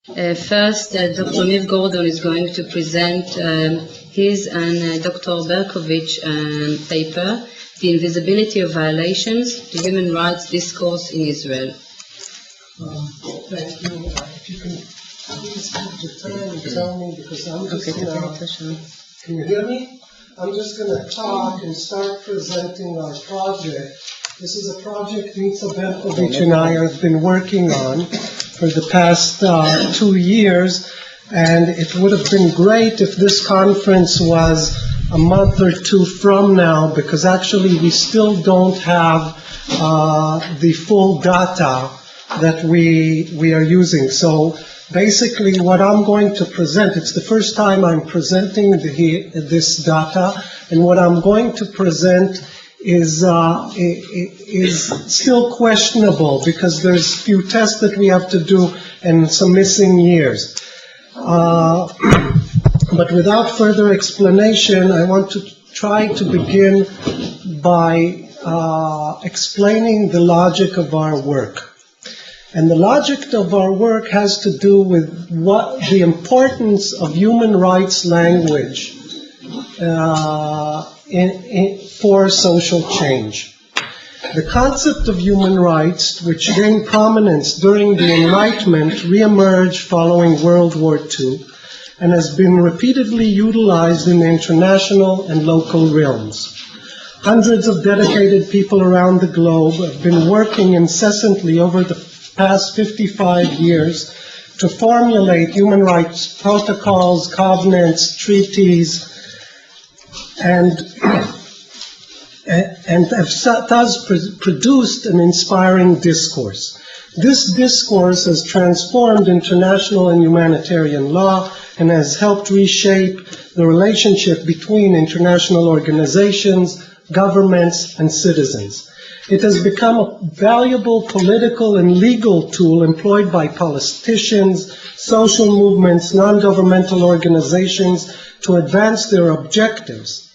First, Dr. Neve Gordon is going to present his and Dr. Berkovitch paper, The Invisibility of Violations, the Human Rights Discourse in Israel. Thank you. If you can please have the time and tell me, because I'm just can you hear me? I'm just going to talk and start presenting our project. This is a project Nitza, Berkovitch and I have been working on for the past 2 years, and it would have been great if this conference was a month or two from now, because actually we still don't have the full data that we are using. So basically what I'm going to present, it's the first time I'm presenting this data, and what I'm going to present is still questionable because there's few tests that we have to do and some missing years. But without further explanation, I want to try to begin by explaining the logic of our work. And the logic of our work has to do with what the importance of human rights language for social change. The concept of human rights, which gained prominence during the Enlightenment, reemerged following World War II and has been repeatedly utilized in the international and local realms. Hundreds of dedicated people around the globe have been working incessantly over the past 55 years to formulate human rights protocols, covenants, treaties, and have thus produced an inspiring discourse. This discourse has transformed international and humanitarian law and has helped reshape the relationship between international organizations, governments, and citizens. It has become a valuable political and legal tool employed by politicians, social movements, non-governmental organizations to advance their objectives.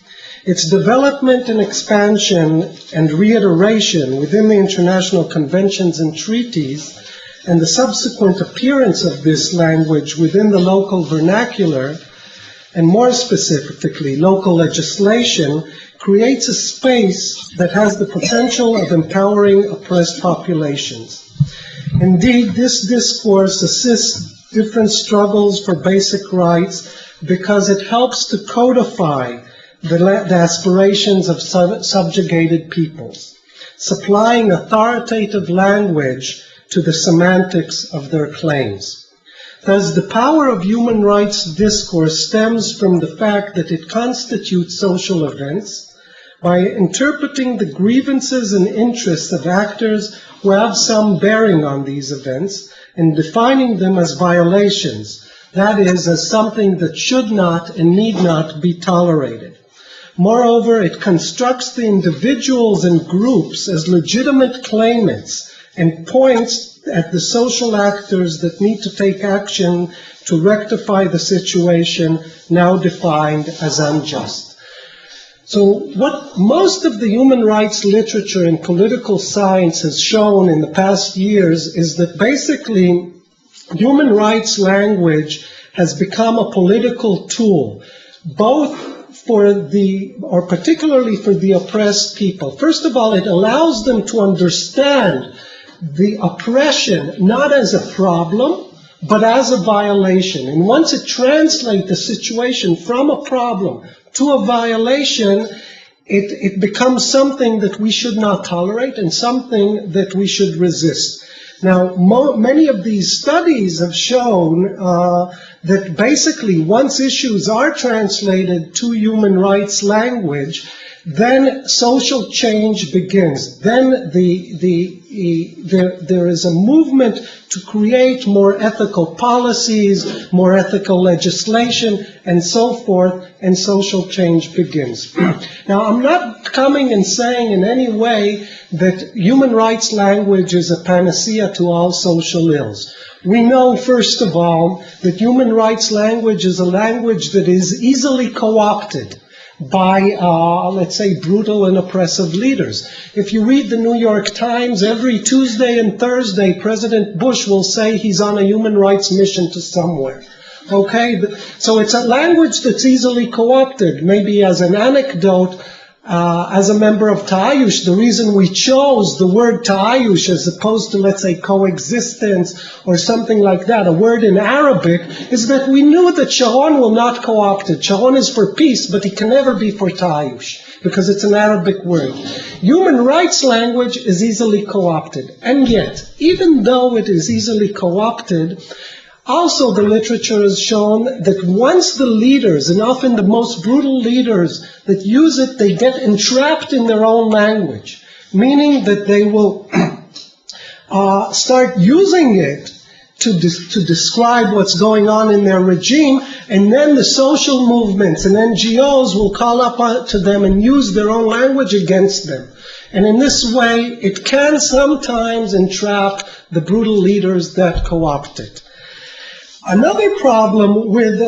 Its development and expansion and reiteration within the international conventions and treaties, and the subsequent appearance of this language within the local vernacular, and more specifically local legislation, creates a space that has the potential of empowering oppressed populations. Indeed, this discourse assists different struggles for basic rights because it helps to codify the aspirations of subjugated peoples, supplying authoritative language to the semantics of their claims. Thus, the power of human rights discourse stems from the fact that it constitutes social events by interpreting the grievances and interests of actors who have some bearing on these events and defining them as violations, that is, as something that should not and need not be tolerated. Moreover, it constructs the individuals and groups as legitimate claimants and points at the social actors that need to take action to rectify the situation now defined as unjust. So what most of the human rights literature and political science has shown in the past years is that basically human rights language has become a political tool, both or particularly for the oppressed people. First of all, it allows them to understand the oppression not as a problem, but as a violation. And once it translates the situation from a problem to a violation, it becomes something that we should not tolerate and something that we should resist. Now, many of these studies have shown that basically once issues are translated to human rights language, then social change begins. Then there is a movement to create more ethical policies, more ethical legislation, and so forth, and social change begins. Now, I'm not coming and saying in any way that human rights language is a panacea to all social ills. We know, first of all, that human rights language is a language that is easily co-opted. by, let's say, brutal and oppressive leaders. If you read the New York Times, every Tuesday and Thursday, President Bush will say he's on a human rights mission to somewhere. Okay, so it's a language that's easily co-opted. Maybe as an anecdote, as a member of Ta'ayush, the reason we chose the word Ta'ayush as opposed to, let's say, coexistence or something like that, a word in Arabic, is that we knew that Sharon will not co-opt it. Sharon is for peace, but he can never be for Ta'ayush, because it's an Arabic word. Human rights language is easily co-opted. And yet, even though it is easily co-opted, also, the literature has shown that once the leaders, and often the most brutal leaders that use it, they get entrapped in their own language, meaning that they will start using it to describe what's going on in their regime, and then the social movements and NGOs will call up to them and use their own language against them. And in this way, it can sometimes entrap the brutal leaders that co-opt it. Another problem with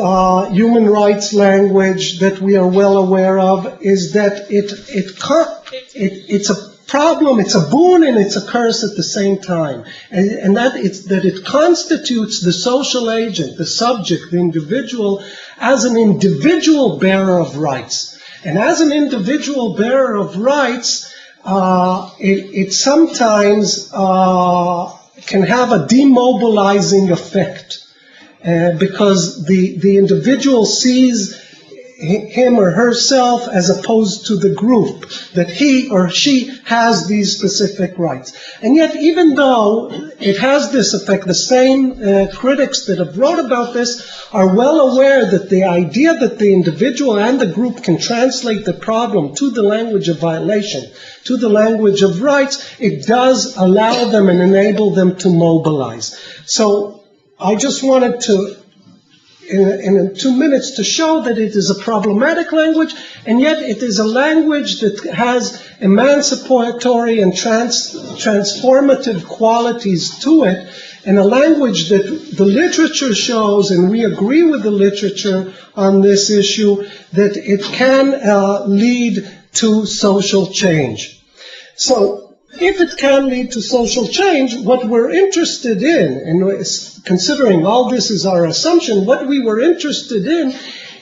human rights language that we are well aware of is that it's a problem, it's a boon and it's a curse at the same time. And that it constitutes the social agent, the subject, the individual, as an individual bearer of rights. And as an individual bearer of rights, it sometimes can have a demobilizing effect. Because the individual sees him or herself as opposed to the group, that he or she has these specific rights. And yet, even though it has this effect, the same critics that have wrote about this are well aware that the idea that the individual and the group can translate the problem to the language of violation, to the language of rights, it does allow them and enable them to mobilize. So, I just wanted to, in 2 minutes, to show that it is a problematic language, and yet it is a language that has emancipatory and transformative qualities to it, and a language that the literature shows, and we agree with the literature on this issue, that it can lead to social change. So, if it can lead to social change, what we're interested in, and considering all this is our assumption, what we were interested in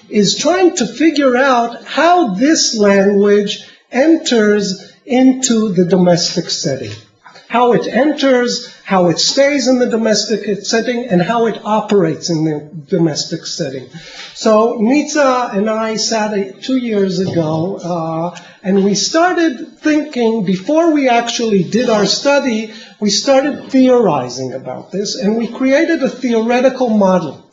is trying to figure out how this language enters into the domestic setting. How it enters, how it stays in the domestic setting, and how it operates in the domestic setting. So Nitza and I sat 2 years ago, and we started thinking, before we actually did our study, we started theorizing about this, and we created a theoretical model.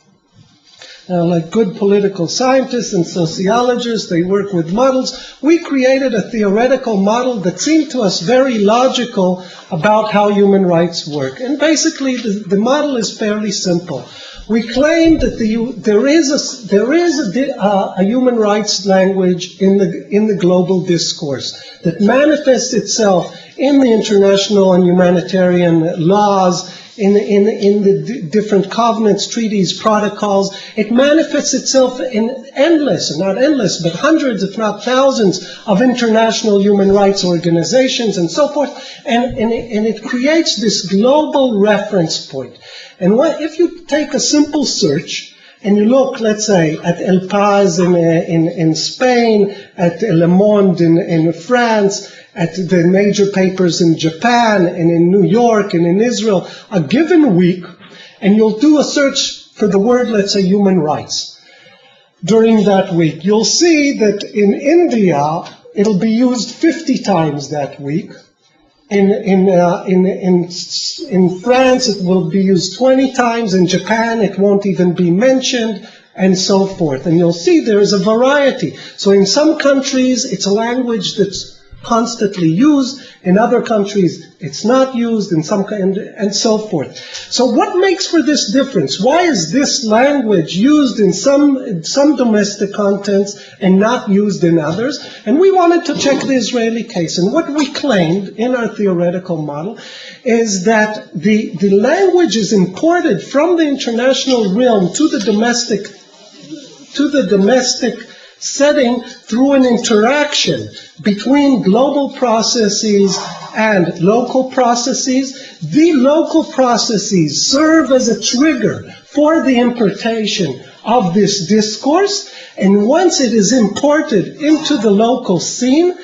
Like good political scientists and sociologists, they work with models. We created a theoretical model that seemed to us very logical about how human rights work. And basically, the model is fairly simple. We claim that there is a human rights language in the global discourse that manifests itself in the international and humanitarian laws, in the different covenants, treaties, protocols. It manifests itself in endless, not endless, but hundreds, if not thousands, of international human rights organizations and so forth, and it creates this global reference point. And if you take a simple search, and you look, let's say, at El Paz in Spain, at Le Monde in France, at the major papers in Japan and in New York and in Israel, a given week, and you'll do a search for the word, let's say, human rights. During that week, you'll see that in India, it'll be used 50 times that week. In France, it will be used 20 times. In Japan, it won't even be mentioned, and so forth. And you'll see there is a variety. So in some countries, it's a language that's constantly used. In other countries, it's not used, and so forth. So what makes for this difference? Why is this language used in some domestic contents and not used in others? And we wanted to check the Israeli case. And what we claimed in our theoretical model is that the language is imported from the international realm to the domestic setting through an interaction between global processes and local processes. The local processes serve as a trigger for the importation of this discourse, and once it is imported into the local scene,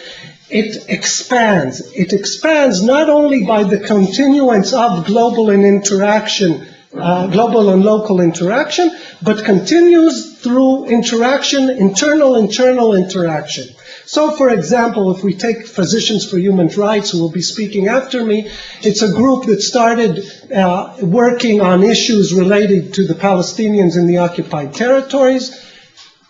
it expands. It expands not only by the continuance of global and local interaction, but continues through interaction, internal interaction. So, for example, if we take Physicians for Human Rights, who will be speaking after me, it's a group that started working on issues related to the Palestinians in the occupied territories.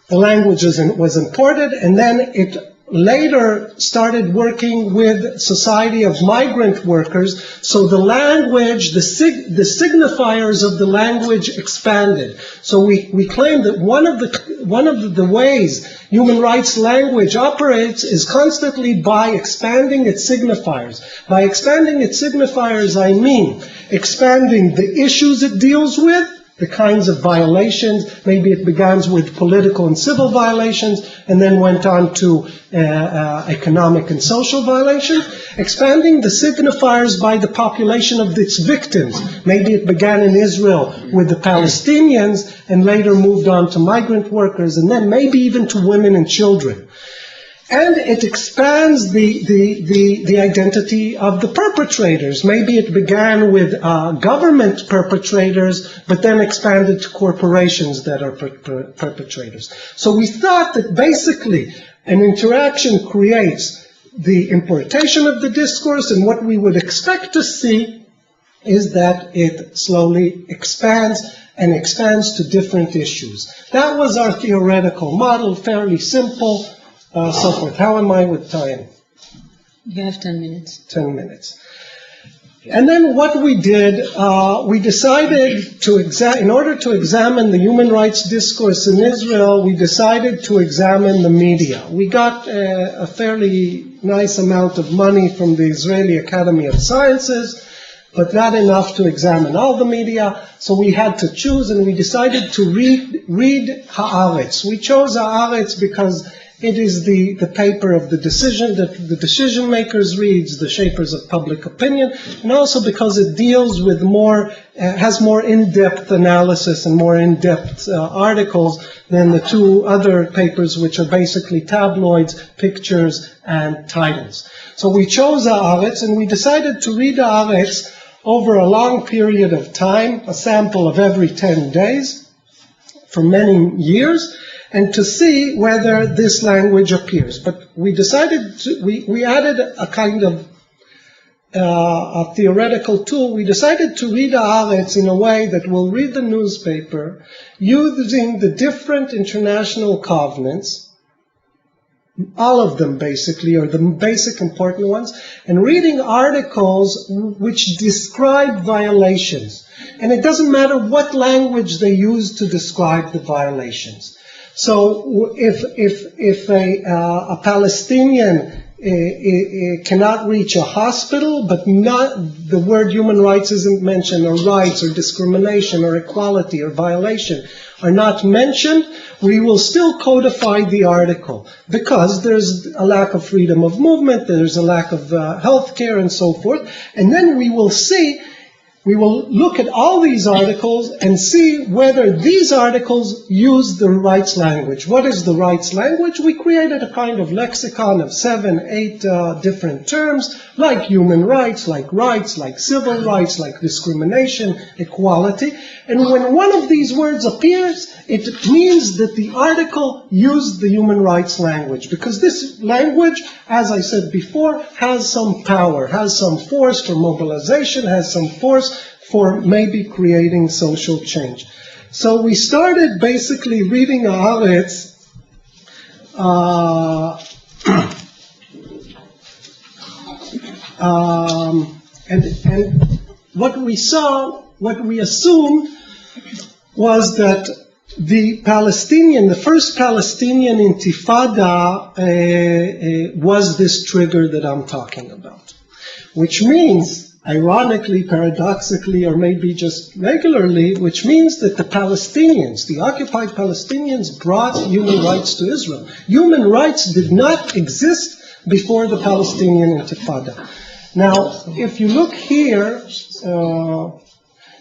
The language was imported, and then it later started working with Society of Migrant Workers, so the language, the signifiers of the language expanded. So we claim that one of the ways human rights language operates is constantly by expanding its signifiers. By expanding its signifiers, I mean expanding the issues it deals with, the kinds of violations. Maybe it begins with political and civil violations and then went on to economic and social violations. Expanding the signifiers by the population of its victims. Maybe it began in Israel with the Palestinians and later moved on to migrant workers and then maybe even to women and children. And it expands the identity of the perpetrators. Maybe it began with government perpetrators, but then expanded to corporations that are perpetrators. So we thought that basically an interaction creates the importation of the discourse, and what we would expect to see is that it slowly expands and expands to different issues. That was our theoretical model, fairly simple. So forth. How am I with time? You have 10 minutes. 10 minutes. And then what we did, we decided to in order to examine the human rights discourse in Israel, we decided to examine the media. We got a fairly nice amount of money from the Israeli Academy of Sciences, but not enough to examine all the media. So we had to choose, and we decided to read Haaretz. We chose Haaretz because it is the paper of the decision that the decision makers reads, the shapers of public opinion, and also because it deals with has more in-depth analysis and more in-depth articles than the two other papers, which are basically tabloids, pictures, and titles. So we chose Haaretz, and we decided to read Haaretz over a long period of time, a sample of every 10 days, for many years, and to see whether this language appears. But we decided we added a kind of a theoretical tool. We decided to read Haaretz in a way that we'll read the newspaper using the different international covenants, all of them basically, or the basic important ones, and reading articles which describe violations. And it doesn't matter what language they use to describe the violations. So if a Palestinian cannot reach a hospital, but not the word human rights isn't mentioned, or rights, or discrimination, or equality, or violation are not mentioned, we will still codify the article, because there's a lack of freedom of movement, there's a lack of health care, and so forth. And then we will look at all these articles and see whether these articles use the rights language. What is the rights language? We created a kind of lexicon of 7, 8 different terms, like human rights, like civil rights, like discrimination, equality. And when one of these words appears, it means that the article used the human rights language, because this language, as I said before, has some power, has some force for mobilization, has some force for maybe creating social change. So we started basically reading Haaretz and what we saw, what we assumed, was that the first Palestinian intifada was this trigger that I'm talking about, which means ironically, paradoxically, or maybe just regularly, which means that the Palestinians, the occupied Palestinians, brought human rights to Israel. Human rights did not exist before the Palestinian Intifada. Now, if you look here,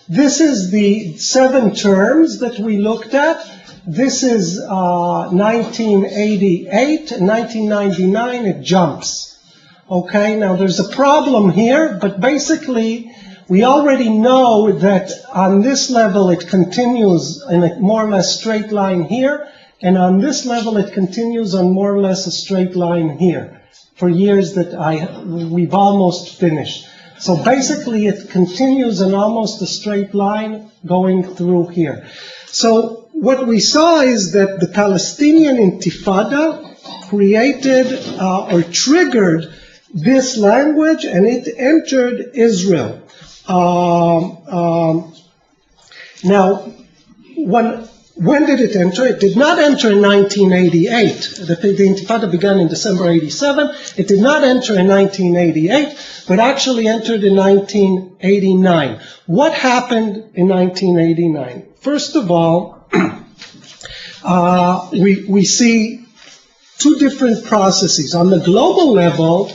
this is the 7 terms that we looked at. This is 1988, 1999, it jumps. Okay, now there's a problem here, but basically we already know that on this level it continues in a more or less straight line here, and on this level it continues on more or less a straight line here for years that we've almost finished. So basically it continues in almost a straight line going through here. So what we saw is that the Palestinian Intifada created or triggered this language, and it entered Israel. Now, when did it enter? It did not enter in 1988. The Intifada began in December 87. It did not enter in 1988, but actually entered in 1989. What happened in 1989? First of all, we see 2 different processes. On the global level,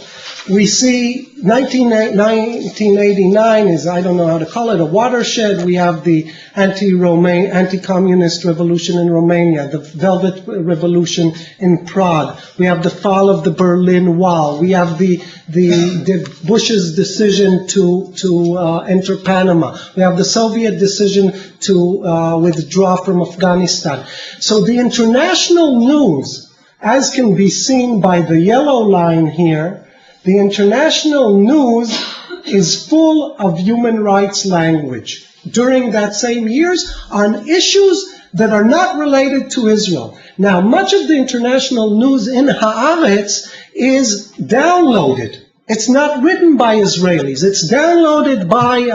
we see 1989 is, I don't know how to call it, a watershed. We have the anti-communist revolution in Romania, the Velvet Revolution in Prague. We have the fall of the Berlin Wall. We have the Bush's decision to enter Panama. We have the Soviet decision to withdraw from Afghanistan. So the international news, as can be seen by the yellow line here, the international news is full of human rights language during that same years on issues that are not related to Israel. Now, much of the international news in Haaretz is downloaded. It's not written by Israelis. It's downloaded by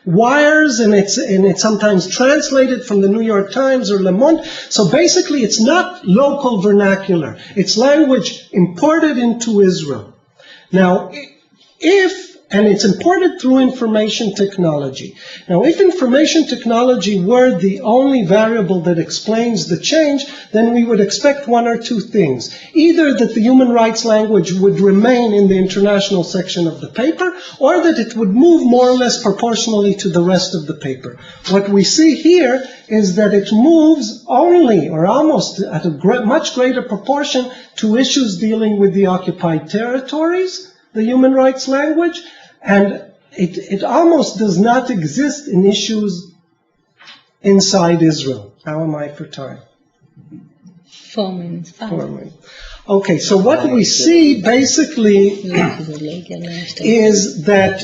wires, and it's sometimes translated from the New York Times or Le Monde. So basically, it's not local vernacular. It's language imported into Israel. Now, and it's imported through information technology. Now, if information technology were the only variable that explains the change, then we would expect 1 or 2 things. Either that the human rights language would remain in the international section of the paper, or that it would move more or less proportionally to the rest of the paper. What we see here is that it moves only, or almost at a much greater proportion, to issues dealing with the occupied territories, the human rights language, and it almost does not exist in issues inside Israel. How am I for time? 4 minutes. 4 minutes. Okay, so what we see basically is that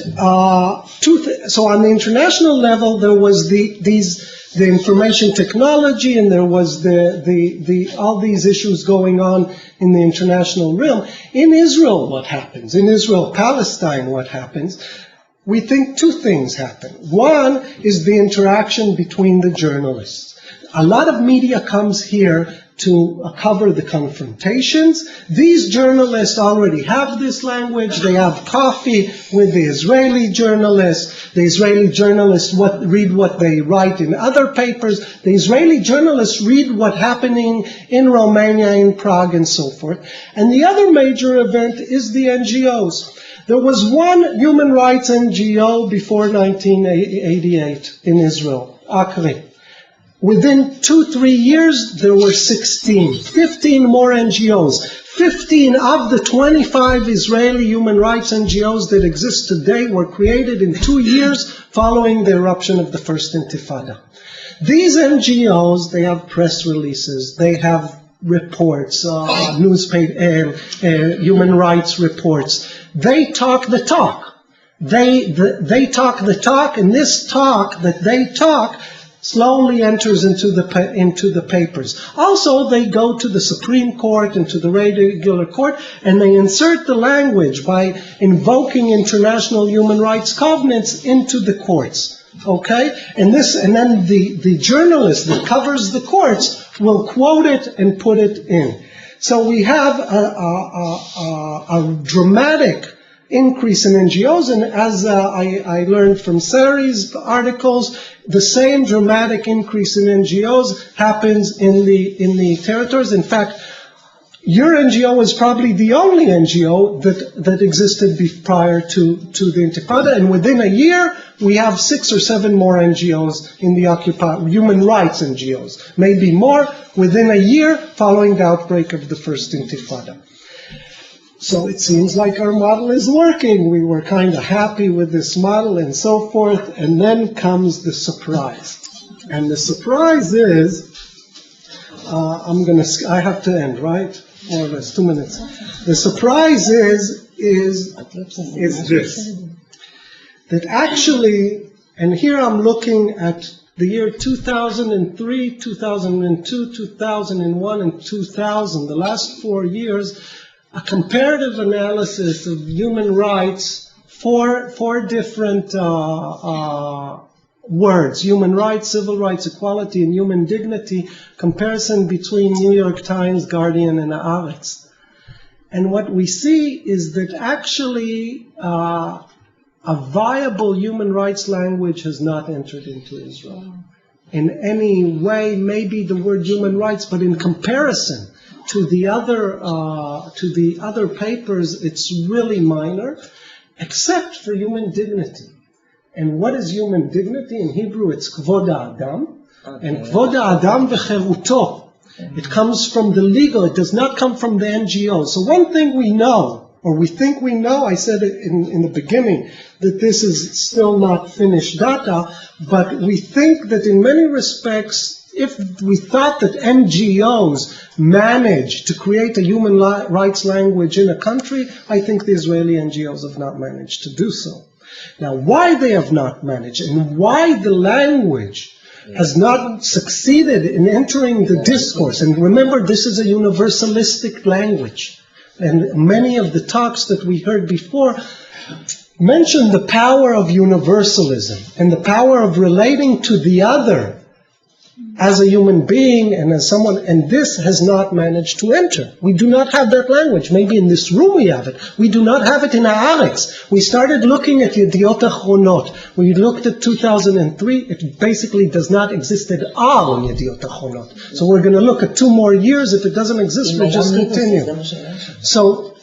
so on the international level there was the information technology, and there was all these issues going on in the international realm. In Israel, what happens? In Israel, Palestine, what happens? We think 2 things happen. One is the interaction between the journalists. A lot of media comes here to cover the confrontations. These journalists already have this language. They have coffee with the Israeli journalists. The Israeli journalists read what they write in other papers. The Israeli journalists read what's happening in Romania, in Prague, and so forth. And the other major event is the NGOs. There was one human rights NGO before 1988 in Israel, Arik. Within 2-3 years, there were 16, 15 more NGOs. 15 of the 25 Israeli human rights NGOs that exist today were created in 2 years following the eruption of the first Intifada. These NGOs, they have press releases, they have reports, newspaper, human rights reports. They talk the talk. They talk the talk, and this talk that they talk slowly enters into the papers. Also, they go to the Supreme Court and to the regular court, and they insert the language by invoking international human rights covenants into the courts. Okay? And then the journalist that covers the courts will quote it and put it in. So we have a dramatic increase in NGOs, and as I learned from Sari's articles, the same dramatic increase in NGOs happens in the territories. In fact, your NGO is probably the only NGO that existed prior to the Intifada, and within a year we have 6 or 7 more NGOs in the occupied, human rights NGOs, maybe more, within a year following the outbreak of the first Intifada. So it seems like our model is working. We were kind of happy with this model and so forth, and then comes the surprise. And the surprise is, I have to end, right? More or less 2 minutes. The surprise is this. That actually, and here I'm looking at the year 2003, 2002, 2001, and 2000, the last 4 years, a comparative analysis of human rights, four different words: human rights, civil rights, equality, and human dignity, comparison between New York Times, Guardian, and Arik. And what we see is that actually a viable human rights language has not entered into Israel. In any way, maybe the word human rights, but in comparison to the other papers, it's really minor, except for human dignity. And what is human dignity? In Hebrew, it's kvod ha'adam, and kvod ha'adam v'cheruto. It comes from the legal. It does not come from the NGO. So one thing we know, or we think we know, I said it in the beginning, that this is still not finished data, but we think that in many respects, if we thought that NGOs managed to create a human rights language in a country, I think the Israeli NGOs have not managed to do so. Now, why they have not managed, and why the language has not succeeded in entering the discourse, and remember, this is a universalistic language, and many of the talks that we heard before mentioned the power of universalism, and the power of relating to the other as a human being and as someone, and this has not managed to enter. We do not have that language. Maybe in this room we have it. We do not have it in Arik. We started looking at Yediot Achronot. We looked at 2003. It basically does not exist at all in Yediot Achronot. So we're going to look at 2 more years. If it doesn't exist, we'll just continue. So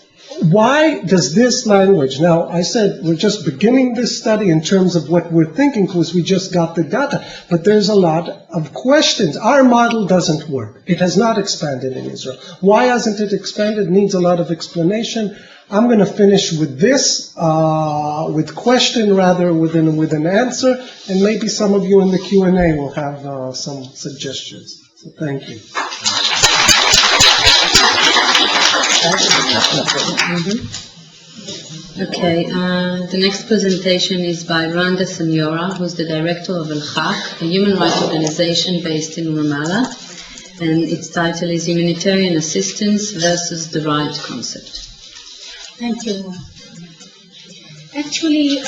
why does this language, now I said we're just beginning this study in terms of what we're thinking because we just got the data, but there's a lot of questions. Our model doesn't work. It has not expanded in Israel. Why hasn't it expanded? It needs a lot of explanation. I'm going to finish with this, with question rather with an answer, and maybe some of you in the Q&A will have some suggestions. So thank you. Okay, the next presentation is by Randa, Siniora, who's the director of Al-Haq, a human rights organization based in Ramallah, and its title is Humanitarian Assistance versus the Right Concept. Thank you. Actually,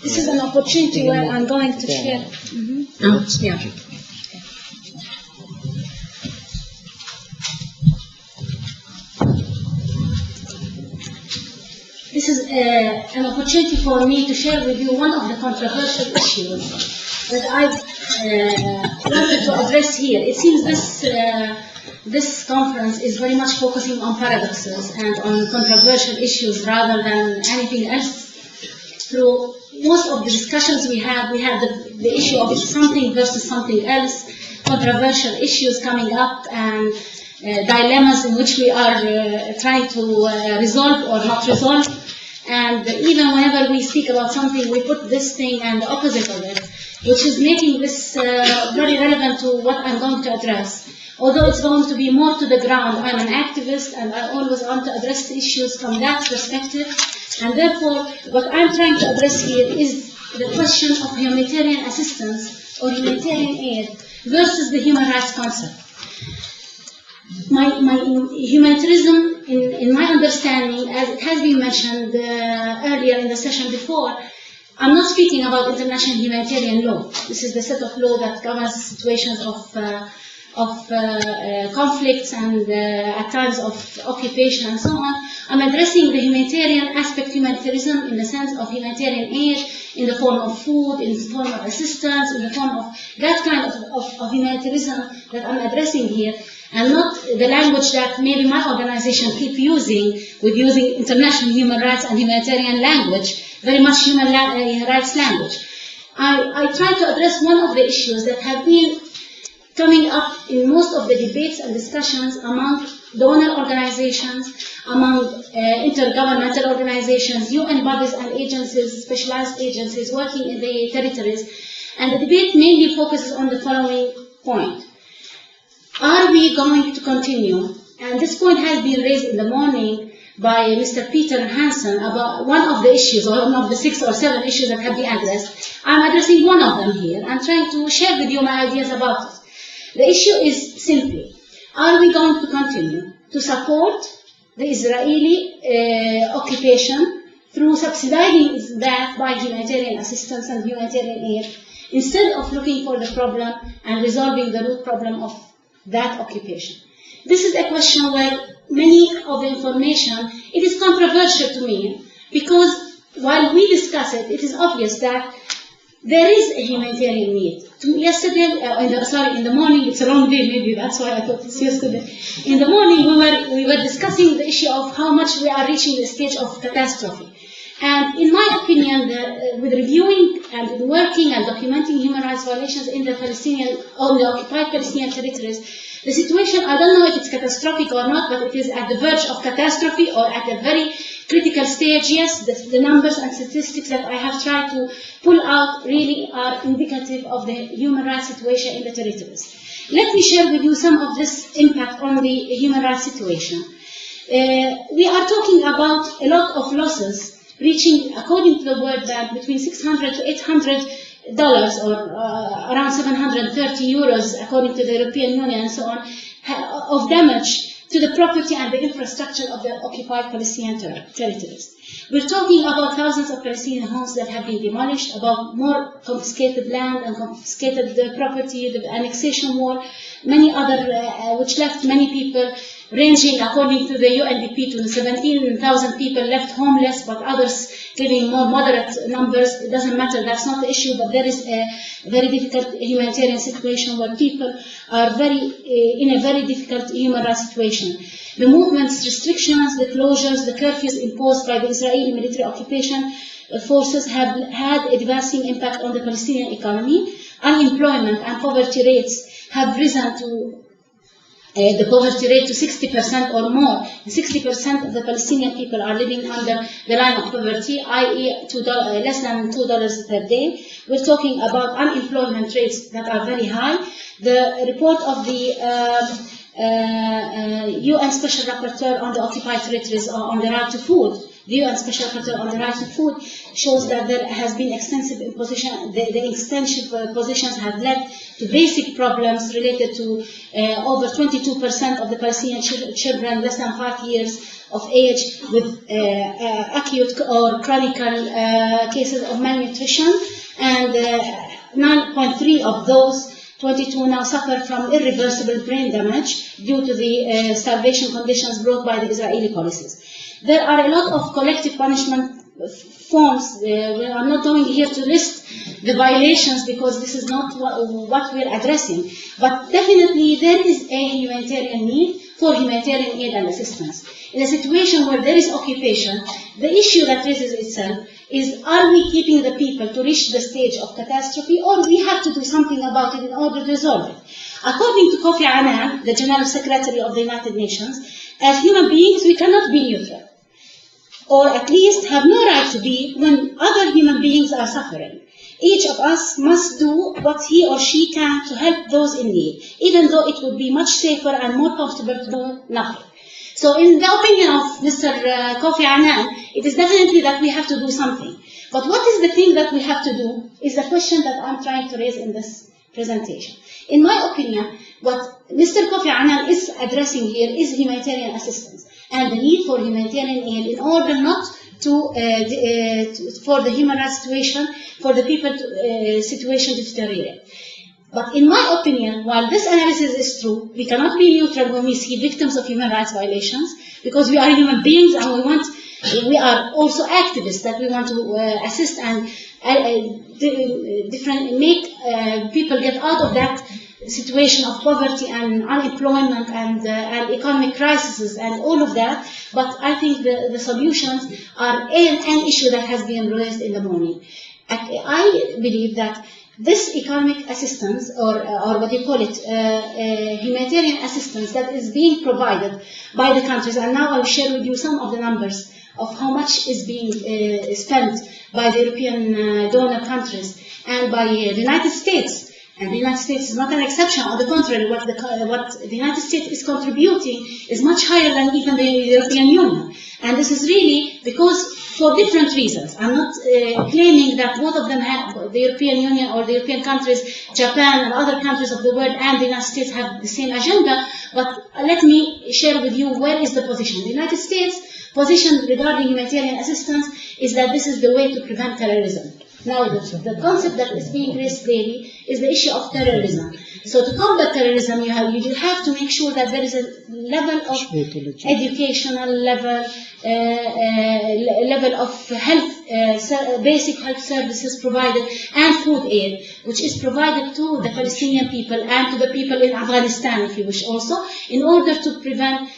this is an opportunity where I'm going to share. Yeah. This is an opportunity for me to share with you one of the controversial issues that I've wanted to address here. It seems this conference is very much focusing on paradoxes and on controversial issues rather than anything else. Through most of the discussions we had the issue of something versus something else, controversial issues coming up, and dilemmas in which we are trying to resolve or not resolve. And even whenever we speak about something, we put this thing and the opposite of it, which is making this very relevant to what I'm going to address. Although it's going to be more to the ground, I'm an activist and I always want to address the issues from that perspective. And therefore, what I'm trying to address here is the question of humanitarian assistance or humanitarian aid versus the human rights concept. My humanitarianism, in my understanding, as it has been mentioned earlier in the session before, I'm not speaking about international humanitarian law. This is the set of law that governs situations of conflicts and at times of occupation and so on. I'm addressing the humanitarian aspect, humanitarianism, in the sense of humanitarian aid, in the form of food, in the form of assistance, in the form of that kind of humanitarianism that I'm addressing here, and not the language that maybe my organization keep using, with using international human rights and humanitarian language, very much human rights language. I try to address one of the issues that have been coming up in most of the debates and discussions among donor organizations, among intergovernmental organizations, UN bodies and agencies, specialized agencies working in the territories. And the debate mainly focuses on the following point. Are we going to continue? And this point has been raised in the morning by Mr. Peter Hansen about one of the issues, or one of the 6 or 7 issues that have been addressed. I'm addressing one of them here and trying to share with you my ideas about it. The issue is simply, are we going to continue to support the Israeli occupation through subsidizing that by humanitarian assistance and humanitarian aid, instead of looking for the problem and resolving the root problem of that occupation? This is a question where many of the information, it is controversial to me, because while we discuss it, it is obvious that there is a humanitarian need. Yesterday, in the morning, it's a wrong day, maybe that's why I thought it's yesterday. In the morning, we were discussing the issue of how much we are reaching the stage of catastrophe. And in my opinion, with reviewing and working and documenting human rights violations in the occupied Palestinian territories, the situation, I don't know if it's catastrophic or not, but it is at the verge of catastrophe or at a very critical stage. Yes, the numbers and statistics that I have tried to pull out really are indicative of the human rights situation in the territories. Let me share with you some of this impact on the human rights situation. We are talking about a lot of losses reaching, according to the World Bank, between $600 to $800 or around 730 euros, according to the European Union and so on, of damage to the property and the infrastructure of the occupied Palestinian territories. We're talking about thousands of Palestinian homes that have been demolished, about more confiscated land and confiscated property, the annexation war, many other, which left many people, ranging according to the UNDP to 17,000 people left homeless, but others living more moderate numbers. It doesn't matter, that's not the issue, but there is a very difficult humanitarian situation where people are in a very difficult human rights situation. The movements, restrictions, the closures, the curfews imposed by the Israeli military occupation forces have had a devastating impact on the Palestinian economy. Unemployment and poverty rates have risen to the poverty rate to 60% or more. 60% of the Palestinian people are living under the line of poverty, i.e. less than $2 per day. We're talking about unemployment rates that are very high. The report of the UN Special Rapporteur on the occupied territories on the right to food, the UN Special Rapporteur on the right to food, shows that there has been extensive imposition. The extensive positions have led to basic problems related to over 22% of the Palestinian children less than 5 years of age with acute or chronic cases of malnutrition, and 9.3 of those 22 now suffer from irreversible brain damage due to the starvation conditions brought by the Israeli policies. There are a lot of collective punishment forms. We are not going here to list the violations because this is not what we're addressing. But definitely there is a humanitarian need for humanitarian aid and assistance. In a situation where there is occupation, the issue that raises itself is, are we keeping the people to reach the stage of catastrophe, or we have to do something about it in order to resolve it? According to Kofi Annan, the General Secretary of the United Nations, as human beings we cannot be neutral, or at least have no right to be when other human beings are suffering. Each of us must do what he or she can to help those in need, even though it would be much safer and more comfortable to do nothing. So in the opinion of Mr. Kofi Annan, it is definitely that we have to do something. But what is the thing that we have to do is the question that I'm trying to raise in this presentation. In my opinion, what Mr. Kofi Annan is addressing here is humanitarian assistance and the need for humanitarian aid in order not to, for the human rights situation, for the people situation to deteriorate. But in my opinion, while this analysis is true, we cannot be neutral when we see victims of human rights violations, because we are human beings and we are also activists that we want to assist and make people get out of that situation of poverty and unemployment and economic crises and all of that. But I think the solutions are an issue that has been raised in the morning. I believe that this economic assistance, or what you call it, humanitarian assistance that is being provided by the countries, and now I'll share with you some of the numbers of how much is being spent by the European donor countries and by the United States. And the United States is not an exception. On the contrary, what the United States is contributing is much higher than even the European Union. And this is really because, for different reasons. I'm not claiming that both of them have, the European Union or the European countries, Japan and other countries of the world and the United States have the same agenda, but let me share with you where is the position. The United States' position regarding humanitarian assistance is that this is the way to prevent terrorism. Now, the concept that is being raised daily is the issue of terrorism. So to combat terrorism, you have to make sure that there is a level of educational level, level of health, basic health services provided, and food aid, which is provided to the Palestinian people and to the people in Afghanistan, if you wish also, in order to prevent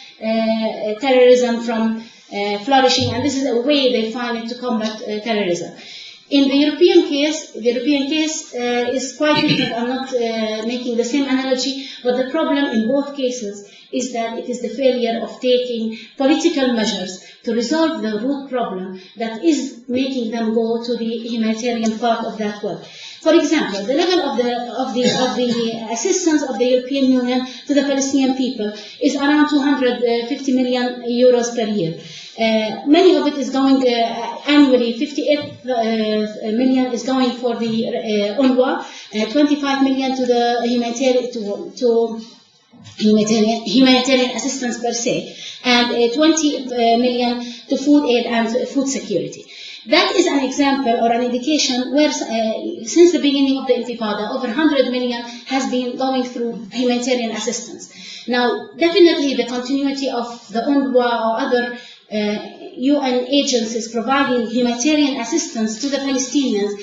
terrorism from flourishing. And this is a way they find it to combat terrorism. In the European case is quite different. I'm not making the same analogy, but the problem in both cases is that it is the failure of taking political measures to resolve the root problem that is making them go to the humanitarian part of that work. For example, the level of the assistance of the European Union to the Palestinian people is around 250 million euros per year. Many of it is going annually. 58 million is going for the UNRWA, 25 million to the humanitarian assistance per se, and 20 million to food aid and food security. That is an example or an indication where, since the beginning of the Intifada, over 100 million has been going through humanitarian assistance. Now, definitely the continuity of the UNRWA or other UN agencies providing humanitarian assistance to the Palestinians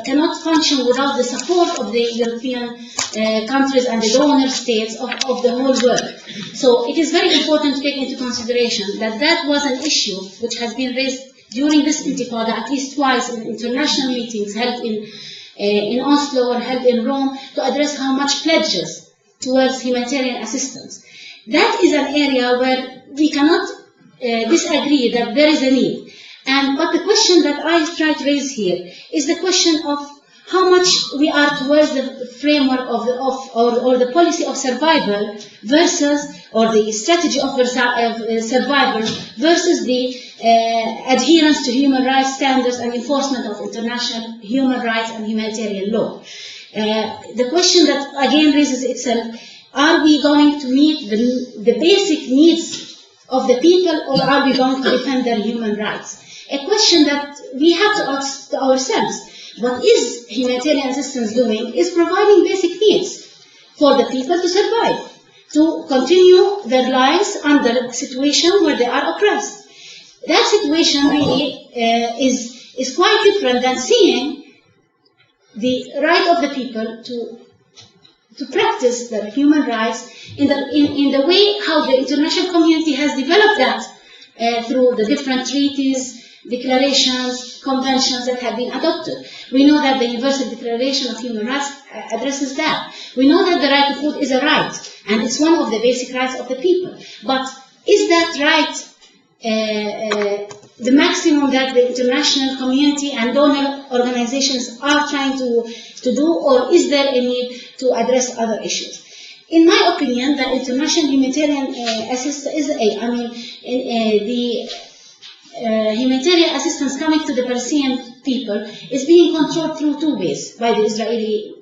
cannot function without the support of the European countries and the donor states of the whole world. So it is very important to take into consideration that that was an issue which has been raised during this Intifada at least twice in international meetings held in Oslo or held in Rome to address how much pledges towards humanitarian assistance. That is an area where we cannot disagree that there is a need. But the question that I try to raise here is the question of how much we are towards the framework of the policy of survival versus, or the strategy of survival versus the adherence to human rights standards and enforcement of international human rights and humanitarian law. The question that again raises itself: are we going to meet the basic needs of the people, or are we going to defend their human rights? A question that we have to ask ourselves. What is humanitarian assistance doing is providing basic needs for the people to survive, to continue their lives under a situation where they are oppressed. That situation really is quite different than seeing the right of the people to practice their human rights in the way how the international community has developed that through the different treaties, declarations, conventions that have been adopted. We know that the Universal Declaration of Human Rights addresses that. We know that the right to food is a right, and it's one of the basic rights of the people. But is that right the maximum that the international community and donor organizations are trying to do, or is there a need to address other issues? In my opinion, the international humanitarian assistance is humanitarian assistance coming to the Palestinian people is being controlled through two ways by the Israeli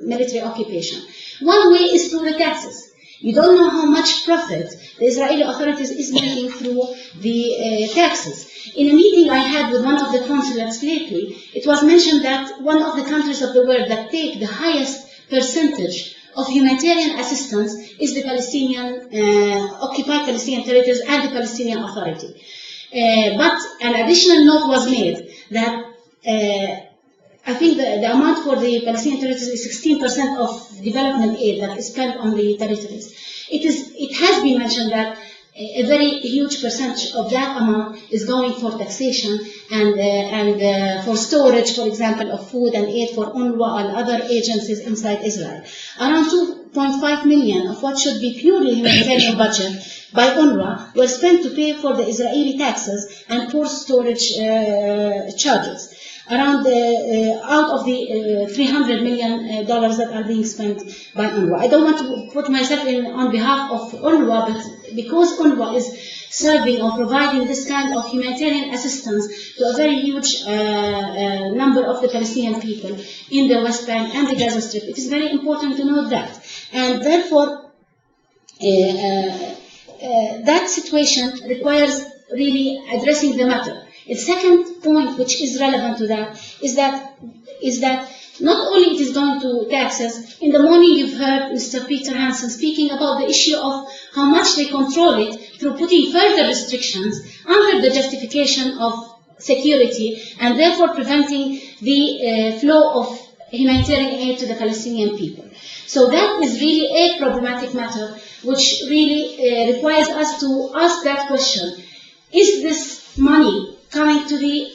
military occupation. One way is through the taxes. You don't know how much profit the Israeli authorities is making through the taxes. In a meeting I had with one of the consulates lately, it was mentioned that one of the countries of the world that take the highest percentage of humanitarian assistance is the Palestinian, occupied Palestinian territories and the Palestinian Authority. But an additional note was made that I think the amount for the Palestinian territories is 16% of development aid that is spent on the territories. It has been mentioned that a very huge percentage of that amount is going for taxation and for storage, for example, of food and aid for UNRWA and other agencies inside Israel. Around 2.5 million of what should be purely humanitarian budget by UNRWA were spent to pay for the Israeli taxes and poor storage charges. Around out of the $300 million that are being spent by UNRWA. I don't want to put myself in on behalf of UNRWA, but because UNRWA is serving or providing this kind of humanitarian assistance to a very huge number of the Palestinian people in the West Bank and the Gaza Strip, it is very important to note that. And therefore, that situation requires really addressing the matter. The second point, which is relevant to that, is that not only it is going to taxes. In the morning, you've heard Mr. Peter Hansen speaking about the issue of how much they control it through putting further restrictions under the justification of security and therefore preventing the flow of humanitarian aid to the Palestinian people. So that is really a problematic matter, which really requires us to ask that question: is this money coming to the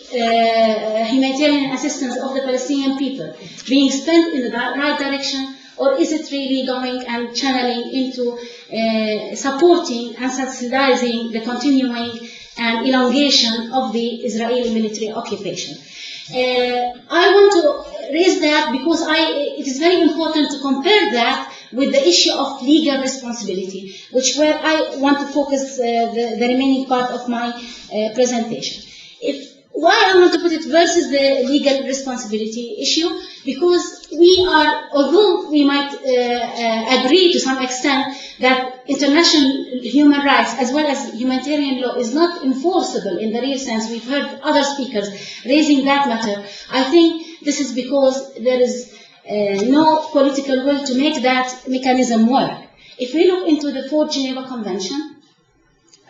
humanitarian assistance of the Palestinian people being spent in the right direction, or is it really going and channeling into supporting and subsidizing the continuing and elongation of the Israeli military occupation? I want to raise that because it is very important to compare that with the issue of legal responsibility, where I want to focus the remaining part of my presentation. Why I want to put it versus the legal responsibility issue? Because we are, although we might agree to some extent that international human rights as well as humanitarian law is not enforceable in the real sense, we've heard other speakers raising that matter. I think this is because there is no political will to make that mechanism work. If we look into the 4th Geneva Convention,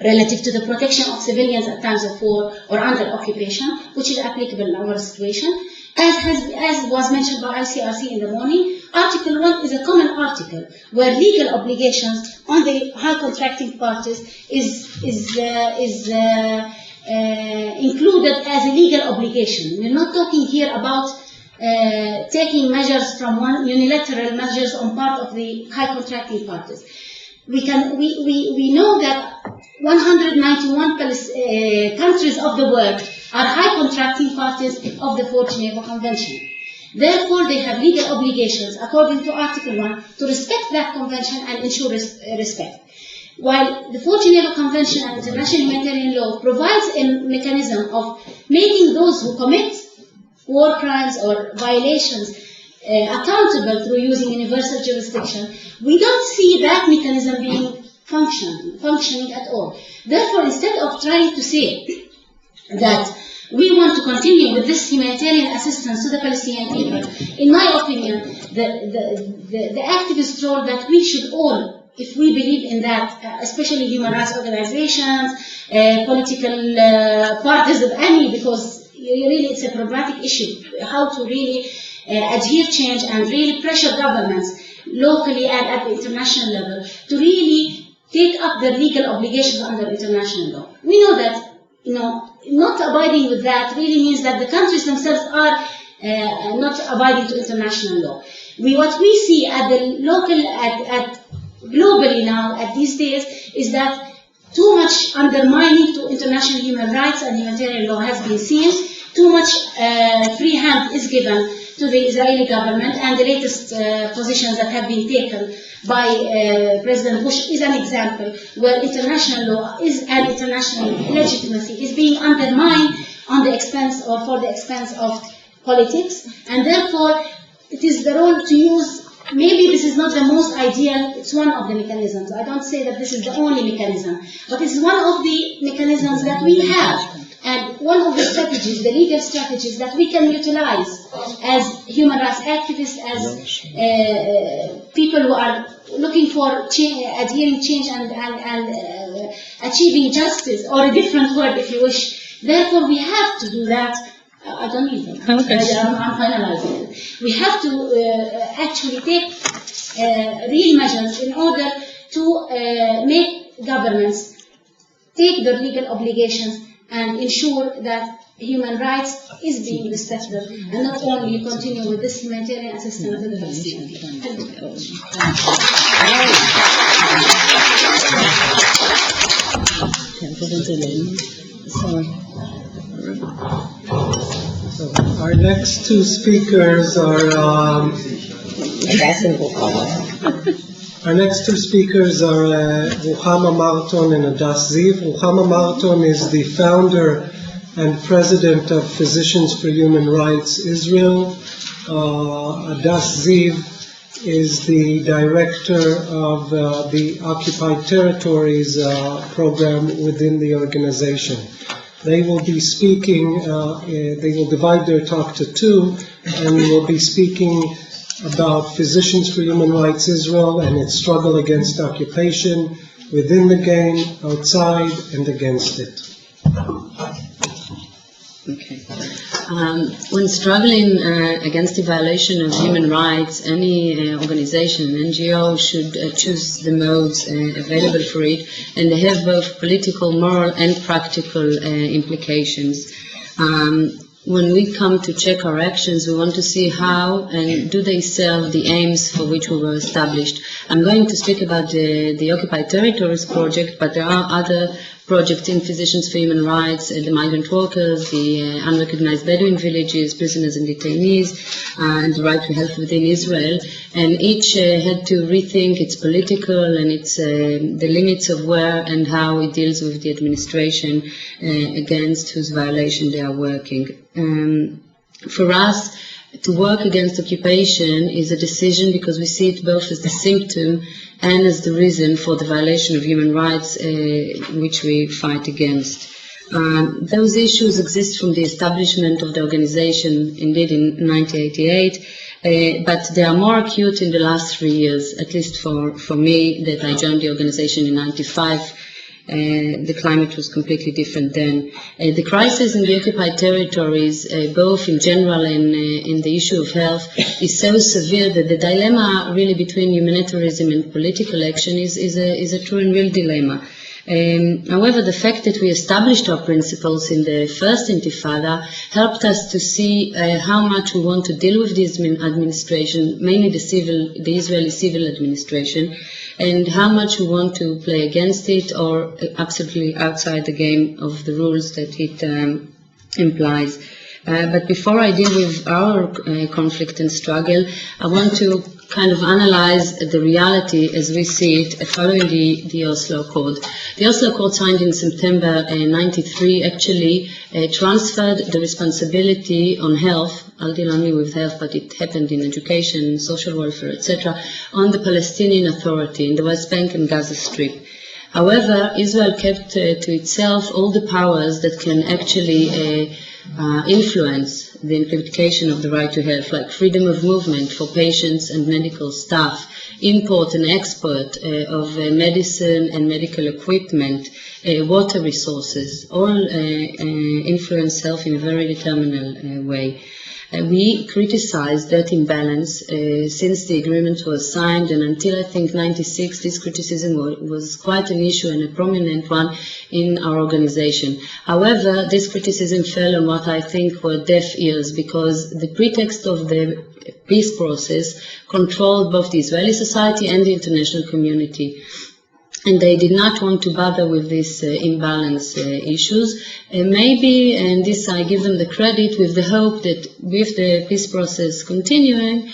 relative to the protection of civilians at times of war or under occupation, which is applicable in our situation, as was mentioned by ICRC in the morning, Article 1 is a common article where legal obligations on the high contracting parties is included as a legal obligation. We're not talking here about taking measures from unilateral measures on part of the high contracting parties. We know that 191 countries of the world are high contracting parties of the 4th Geneva Convention. Therefore, they have legal obligations, according to Article 1, to respect that convention and ensure respect. While the 4th Geneva Convention and international humanitarian law provides a mechanism of making those who commit war crimes or violations accountable through using universal jurisdiction, we don't see that mechanism being functioning at all. Therefore, instead of trying to say that we want to continue with this humanitarian assistance to the Palestinian people, in my opinion, the activist role that we should all, if we believe in that, especially human rights organizations, political parties, if any, because really it's a problematic issue, how to really adhere change and really pressure governments locally and at the international level to really take up their legal obligations under international law. We know that, not abiding with that really means that the countries themselves are not abiding to international law. What we see at the local, globally now, at these days, is that too much undermining to international human rights and humanitarian law has been seen. Too much free hand is given to the Israeli government, and the latest positions that have been taken by President Bush is an example where international law and international legitimacy is being undermined on the expense or for the expense of politics, and therefore it is the role to use maybe this is not the most ideal, it's one of the mechanisms. I don't say that this is the only mechanism, but it's one of the mechanisms that we have. And one of the strategies, the legal strategies that we can utilize as human rights activists, as people who are looking for change, adhering change and achieving justice, or a different word if you wish. Therefore, we have to do that. I don't need them. Okay. I'm finalizing it. We have to actually take real measures in order to make governments take their legal obligations and ensure that human rights is being respected, and not only continue with this humanitarian assistance to the Palestinians. So our next two speakers are Ruchama Marton and Hadas Ziv. Ruchama Marton is the founder and president of Physicians for Human Rights Israel. Hadas Ziv is the director of the Occupied Territories program within the organization. They will be speaking, they will divide their talk to two, and will be speaking about Physicians for Human Rights Israel and its struggle against occupation, within the game, outside, and against it. Okay. When struggling against the violation of human rights, any organization, NGO, should choose the modes available for it, and they have both political, moral, and practical implications. When we come to check our actions, we want to see how and do they serve the aims for which we were established. I'm going to speak about the Occupied Territories project, but there are other projects in Physicians for Human Rights, the migrant workers, the unrecognized Bedouin villages, prisoners and detainees, and the right to health within Israel. And each had to rethink its political and its the limits of where and how it deals with the administration against whose violation they are working. For us, to work against occupation is a decision because we see it both as the symptom and as the reason for the violation of human rights which we fight against. Those issues exist from the establishment of the organization, indeed in 1988, but they are more acute in the last 3 years, at least for me, that I joined the organization in 1995. The climate was completely different then. The crisis in the occupied territories, both in general and in the issue of health, is so severe that the dilemma really between humanitarianism and political action is a true and real dilemma. However, the fact that we established our principles in the first Intifada helped us to see how much we want to deal with this administration, mainly the Israeli civil administration, and how much we want to play against it or absolutely outside the game of the rules that it implies. But before I deal with our conflict and struggle, I want to kind of analyze the reality as we see it following the Oslo Accord. The Oslo Accord, signed in September 93, actually transferred the responsibility on health, I'll deal only with health, but it happened in education, social welfare, etc., on the Palestinian Authority in the West Bank and Gaza Strip. However, Israel kept to itself all the powers that can actually influence the implementation of the right to health, like freedom of movement for patients and medical staff, import and export of medicine and medical equipment, water resources, all influence health in a very determinal way. We criticized that imbalance since the agreement was signed, and until I think 96, this criticism was quite an issue and a prominent one in our organization. However, this criticism fell on what I think were deaf ears, because the pretext of the peace process controlled both the Israeli society and the international community. And they did not want to bother with these imbalance issues. Maybe, and this I give them the credit, with the hope that with the peace process continuing,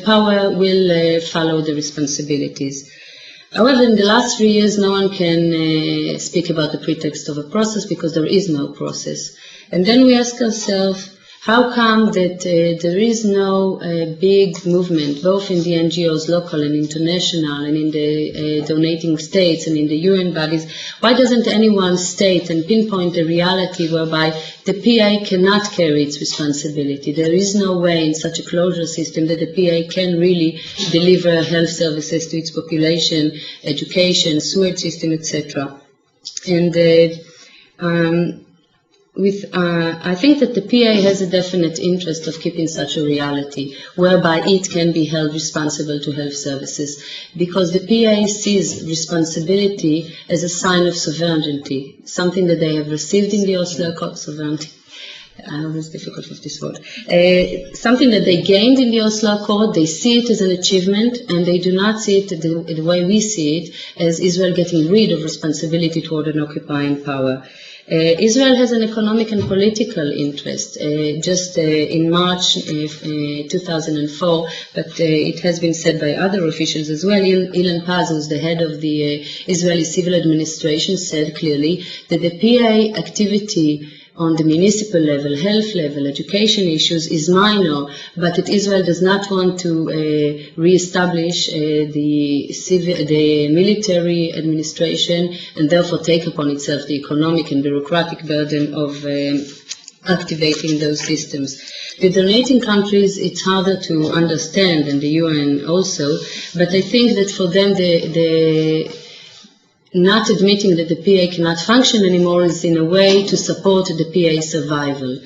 power will follow the responsibilities. However, in the last 3 years, no one can speak about the pretext of a process because there is no process. And then we ask ourselves, How come that there is no big movement, both in the NGOs, local and international, and in the donating states and in the UN bodies? Why doesn't anyone state and pinpoint a reality whereby the PA cannot carry its responsibility? There is no way in such a closure system that the PA can really deliver health services to its population, education, sewage system, etc. And I think that the PA has a definite interest of keeping such a reality, whereby it can be held responsible to health services, because the PA sees responsibility as a sign of sovereignty, something that they have received in the Oslo Accord, sovereignty. It's difficult with this word. Something that they gained in the Oslo Accord, they see it as an achievement, and they do not see it the way we see it, as Israel getting rid of responsibility toward an occupying power. Israel has an economic and political interest. Just in March 2004, but it has been said by other officials as well, Ilan Paz, who's the head of the Israeli civil administration, said clearly that the PA activity on the municipal level, health level, education issues is minor, but that Israel does not want to re-establish the military administration and therefore take upon itself the economic and bureaucratic burden of activating those systems. The donating countries, it's harder to understand, and the UN also, but I think that for them the not admitting that the PA cannot function anymore is in a way to support the PA survival.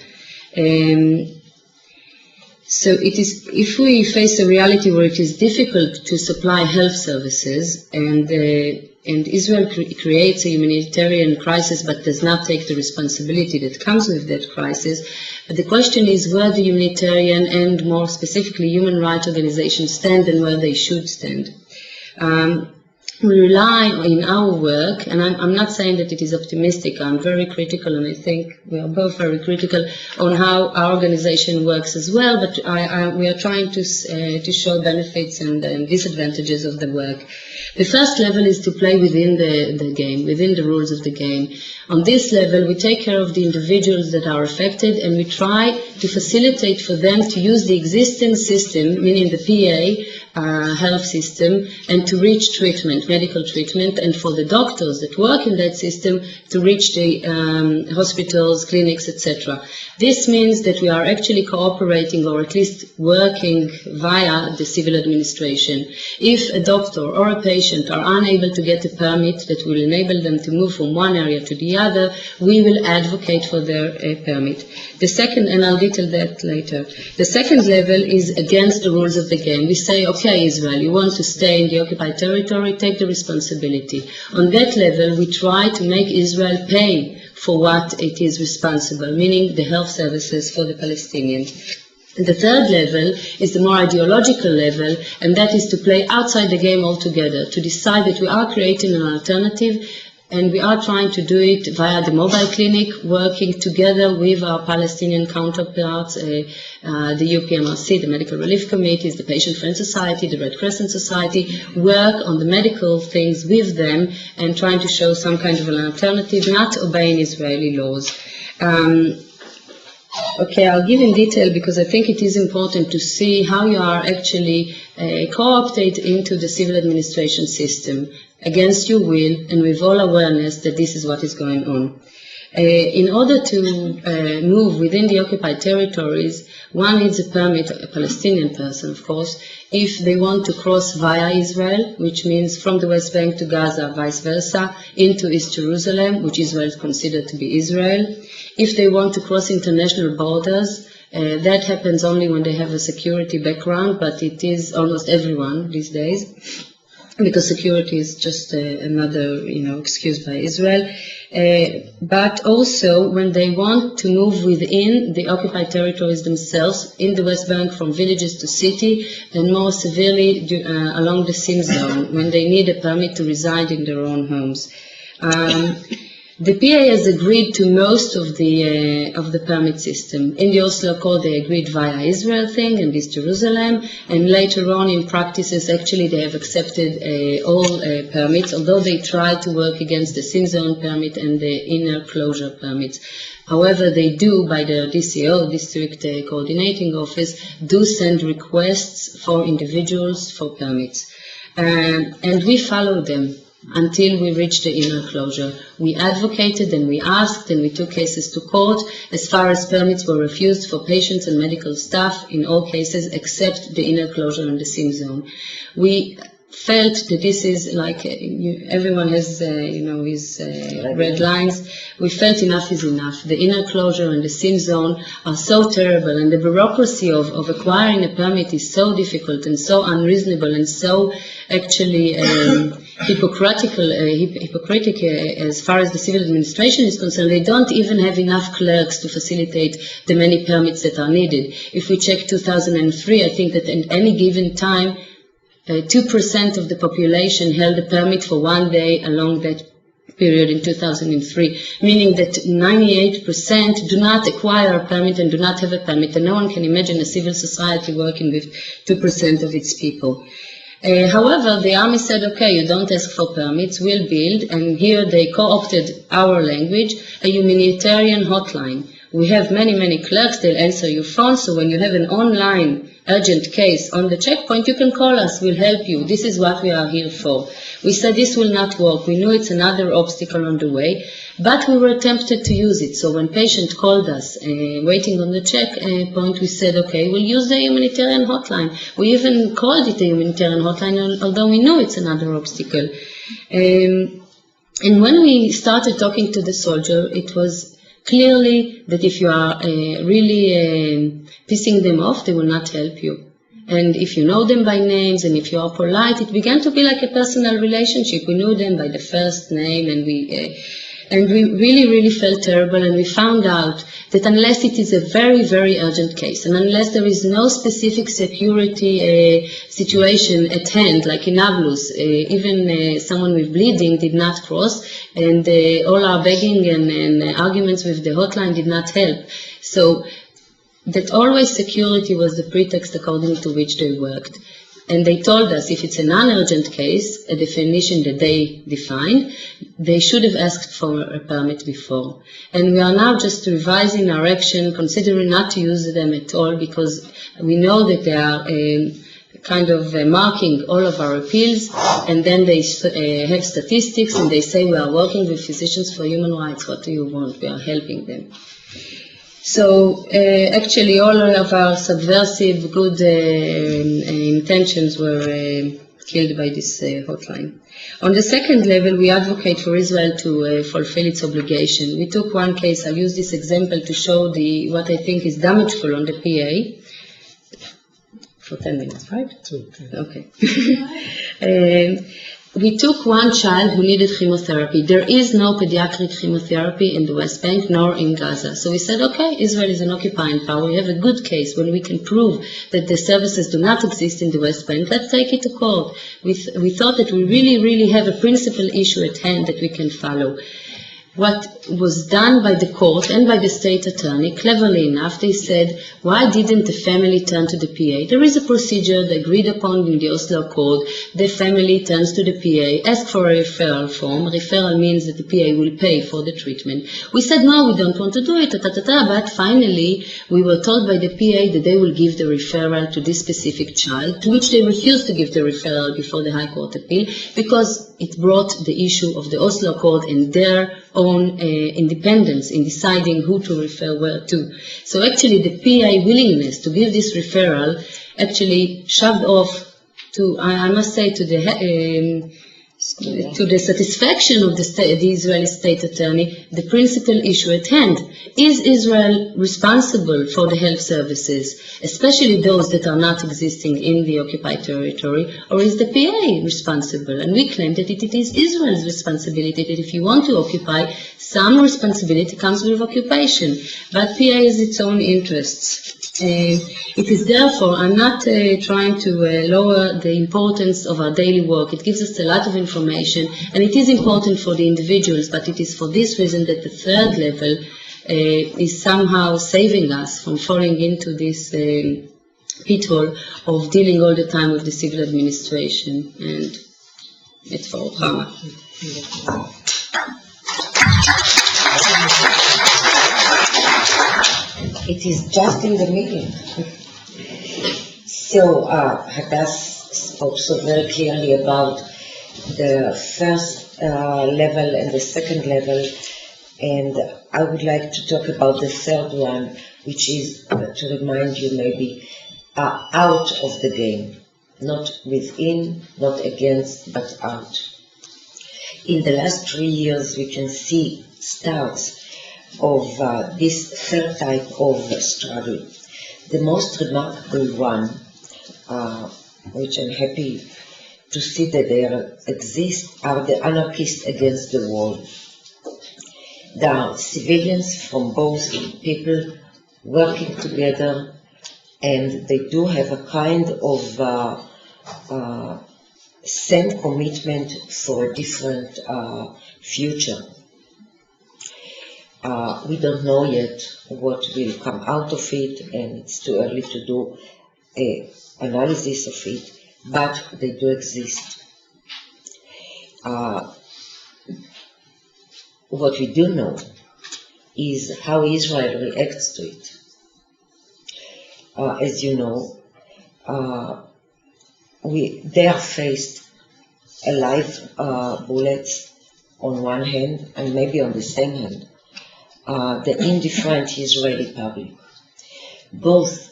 So it is, if we face a reality where it is difficult to supply health services, and Israel creates a humanitarian crisis but does not take the responsibility that comes with that crisis, but the question is where the humanitarian and more specifically human rights organizations stand and where they should stand. We rely in our work, and I'm not saying that it is optimistic, I'm very critical, and I think we are both very critical on how our organization works as well, but we are trying to show benefits and disadvantages of the work. The first level is to play within the game, within the rules of the game. On this level, we take care of the individuals that are affected, and we try to facilitate for them to use the existing system, meaning the PA, health system, and to reach treatment, medical treatment, and for the doctors that work in that system to reach the hospitals, clinics, etc. This means that we are actually cooperating, or at least working via the civil administration. If a doctor or a patient are unable to get a permit that will enable them to move from one area to the other, we will advocate for their permit. The second, and I'll detail that later, the second level is against the rules of the game. We say, okay, Israel, you want to stay in the occupied territory, take the responsibility. On that level, we try to make Israel pay for what it is responsible, meaning the health services for the Palestinians. And the third level is the more ideological level, and that is to play outside the game altogether, to decide that we are creating an alternative, and we are trying to do it via the mobile clinic, working together with our Palestinian counterparts, the UPMRC, the Medical Relief Committees, the Patient Friend Society, the Red Crescent Society, work on the medical things with them and trying to show some kind of an alternative, not obeying Israeli laws. Okay, I'll give in detail because I think it is important to see how you are actually co-opted into the civil administration system against your will and with all awareness that this is what is going on. In order to move within the occupied territories, one needs a permit, a Palestinian person, of course, if they want to cross via Israel, which means from the West Bank to Gaza, vice versa, into East Jerusalem, which Israel is considered to be Israel. If they want to cross international borders, that happens only when they have a security background, but it is almost everyone these days, because security is just another, excuse by Israel. But also when they want to move within the occupied territories themselves, in the West Bank from villages to city, and more severely along the Sin zone, when they need a permit to reside in their own homes. The PA has agreed to most of the permit system. In the Oslo Accord, they agreed via Israel thing and East Jerusalem, and later on in practices, actually, they have accepted all permits, although they tried to work against the sin zone permit and the inner closure permits. However, they do, by their DCO, District Coordinating Office, do send requests for individuals for permits. And we follow them until we reached the inner closure. We advocated and we asked and we took cases to court as far as permits were refused for patients and medical staff in all cases except the inner closure and the sin zone. We felt that this is like, everyone has, his red lines. We felt enough is enough. The inner closure and the sin zone are so terrible, and the bureaucracy of acquiring a permit is so difficult and so unreasonable and so actually hypocritic as far as the civil administration is concerned. They don't even have enough clerks to facilitate the many permits that are needed. If we check 2003, I think that at any given time, 2% of the population held a permit for one day along that period in 2003, meaning that 98% do not acquire a permit and do not have a permit, and no one can imagine a civil society working with 2% of its people. However, the army said, okay, you don't ask for permits, we'll build, and here they co-opted our language, a humanitarian hotline. We have many, many clerks, they'll answer your phone, so when you have an online urgent case on the checkpoint, you can call us, we'll help you. This is what we are here for. We said this will not work. We knew it's another obstacle on the way, but we were tempted to use it. So when patient called us, waiting on the checkpoint, we said, okay, we'll use the humanitarian hotline. We even called it a humanitarian hotline, although we knew it's another obstacle. And when we started talking to the soldier, it was clearly that if you are really pissing them off, they will not help you. And if you know them by names and if you are polite, it began to be like a personal relationship. We knew them by the first name, and we really, really felt terrible, and we found out that unless it is a very, very urgent case, and unless there is no specific security situation at hand, like in Nablus, even someone with bleeding did not cross, and all our begging and arguments with the hotline did not help. So that always security was the pretext according to which they worked. And they told us if it's a non-urgent case, a definition that they defined, they should have asked for a permit before. And we are now just revising our action, considering not to use them at all, because we know that they are kind of marking all of our appeals, and then they have statistics, and they say we are working with Physicians for Human Rights. What do you want? We are helping them. So actually all of our subversive good intentions were killed by this hotline. On the second level, we advocate for Israel to fulfill its obligation. We took one case. I'll use this example to show what I think is damageful on the PA. For 10 minutes, right? Okay. We took one child who needed chemotherapy. There is no pediatric chemotherapy in the West Bank nor in Gaza. So we said, okay, Israel is an occupying power. We have a good case when we can prove that the services do not exist in the West Bank. Let's take it to court. We thought that we really, really have a principal issue at hand that we can follow. What was done by the court and by the state attorney, cleverly enough, they said, why didn't the family turn to the PA? There is a procedure agreed upon in the Oslo Accord. The family turns to the PA, asks for a referral form. Referral means that the PA will pay for the treatment. We said, no, we don't want to do it, but finally we were told by the PA that they will give the referral to this specific child, to which they refused to give the referral before the High Court appeal, because it brought the issue of the Oslo Accord and their own independence in deciding who to refer where to. So actually the PA willingness to give this referral actually shoved off to, I must say, to the satisfaction of the Israeli state attorney, the principal issue at hand. Is Israel responsible for the health services, especially those that are not existing in the occupied territory, or is the PA responsible? And we claim that it is Israel's responsibility, that if you want to occupy, some responsibility comes with occupation, but PA has its own interests. It is therefore, I'm not trying to lower the importance of our daily work. It gives us a lot of information, and it is important for the individuals, but it is for this reason that the third level is somehow saving us from falling into this pitfall of dealing all the time with the civil administration, and it's for Ruchama. It is just in the middle. So Hadas spoke so very clearly about the first level and the second level, and I would like to talk about the third one, which is, to remind you maybe, out of the game. Not within, not against, but out. In the last 3 years, we can see starts of this third type of struggle. The most remarkable one, which I'm happy to see that there exist, are the anarchists against the wall. There are civilians from both people working together, and they do have a kind of same commitment for a different future. We don't know yet what will come out of it, and it's too early to do an analysis of it, but they do exist. What we do know is how Israel reacts to it. As you know, they are faced alive bullets on one hand, and maybe on the same hand, the indifferent Israeli public. Both,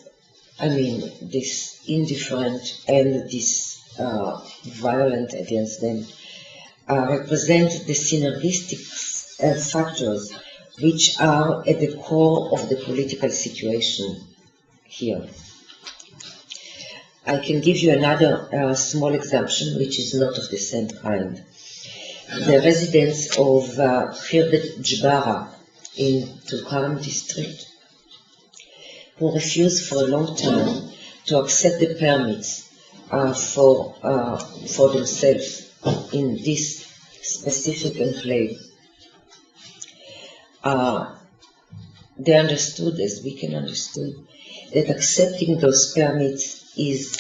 this indifferent and this violent against them represent the synergistic factors which are at the core of the political situation here. I can give you another small exemption, which is not of the same kind. The residents of Khirdet Jbara in Tulkarm district, who refused for a long time to accept the permits for themselves in this specific enclave. They understood, as we can understand, that accepting those permits is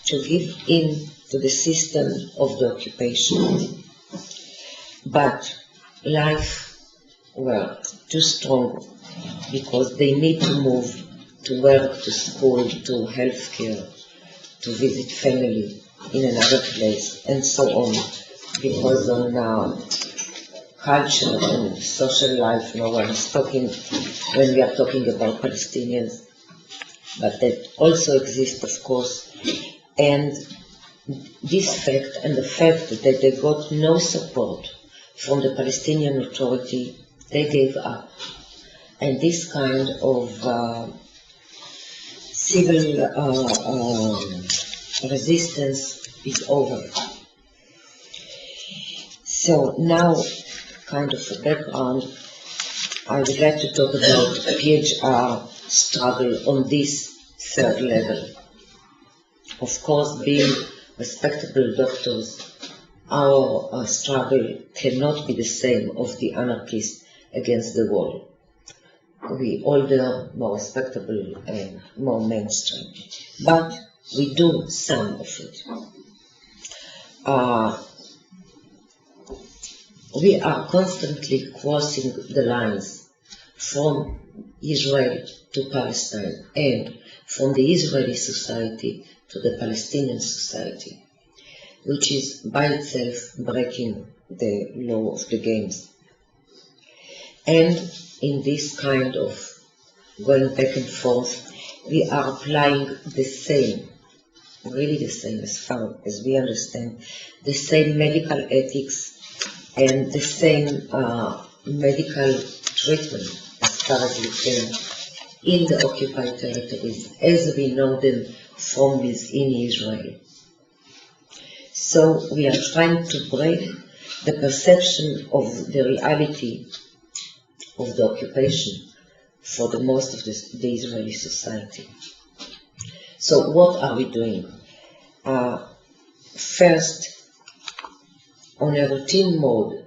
to give in to the system of the occupation. But life were too strong because they need to move to work, to school, to healthcare, to visit family in another place, and so on, because on culture and social life, no one is talking when we are talking about Palestinians, but that also exists, of course. And this fact and the fact that they got no support from the Palestinian Authority, they gave up. And this kind of civil resistance is over. So now, kind of a background, I would like to talk about PHR struggle on this third level. Of course, being respectable doctors, our struggle cannot be the same of the anarchists against the wall. We older, more respectable, and more mainstream. But we do some of it. We are constantly crossing the lines from Israel to Palestine and from the Israeli society to the Palestinian society, which is by itself breaking the law of the games. And in this kind of going back and forth, we are applying the same, really the same as far as we understand, the same medical ethics and the same medical treatment as far as we can in the occupied territories as we know them from within Israel. So we are trying to break the perception of the reality of the occupation for the most of the Israeli society. So what are we doing? First, on a routine mode,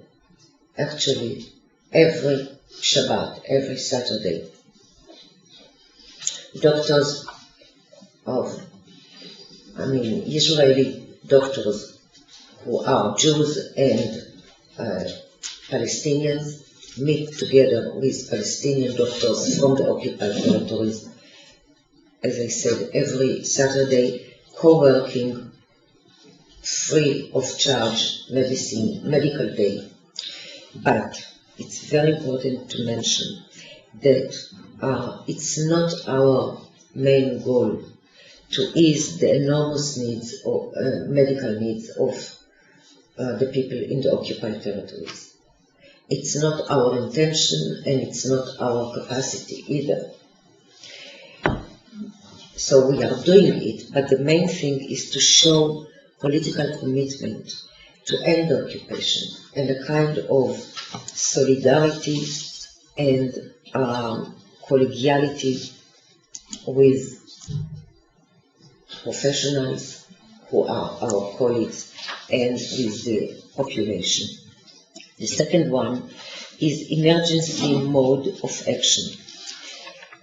actually, every Shabbat, every Saturday, doctors Israeli doctors who are Jews and Palestinians meet together with Palestinian doctors from the occupied territories, as I said, every Saturday, co-working, free of charge medical day. But it's very important to mention that it's not our main goal to ease the enormous needs or medical needs of the people in the occupied territories. It's not our intention and it's not our capacity either. So we are doing it, but the main thing is to show political commitment to end the occupation and a kind of solidarity and collegiality with professionals who are our colleagues and with the population. The second one is emergency mode of action.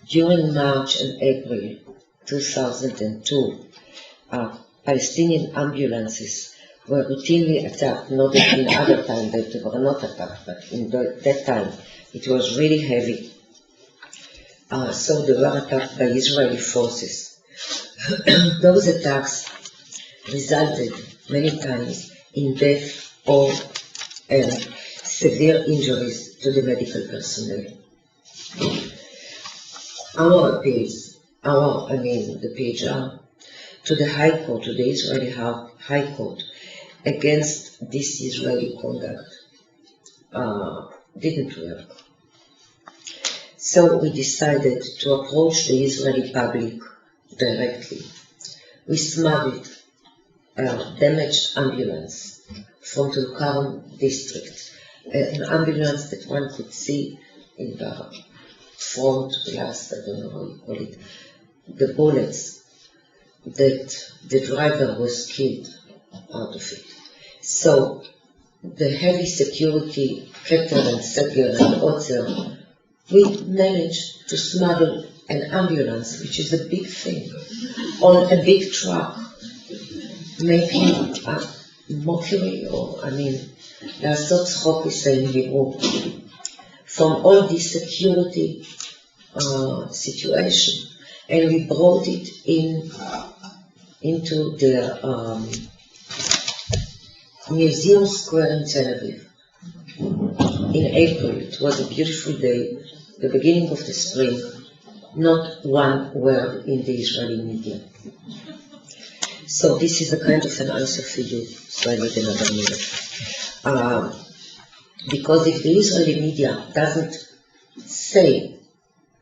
During March and April 2002, Palestinian ambulances were routinely attacked, not that in other times they were not attacked, but in that time it was really heavy. So they were attacked by Israeli forces. Those attacks resulted many times in death or severe injuries to the medical personnel. Our appeals, the PHR, to the High Court, to the Israeli High Court, against this Israeli conduct didn't work. So we decided to approach the Israeli public directly. We smuggled a damaged ambulance from Tulkarm district, an ambulance that one could see in the front glass, I don't know how you call it, the bullets that the driver was killed out of it. So the heavy security, Keter and Seger and Otzer, we managed to smuggle an ambulance, which is a big thing, on a big truck, making a mockery, or לעשות צחוק ישראלי, from all this security situation, and we brought it into the Museum Square in Tel Aviv. In April, it was a beautiful day, the beginning of the spring, not one word in the Israeli media. So this is a kind of an answer for you, so I need another minute. Because if the Israeli media doesn't say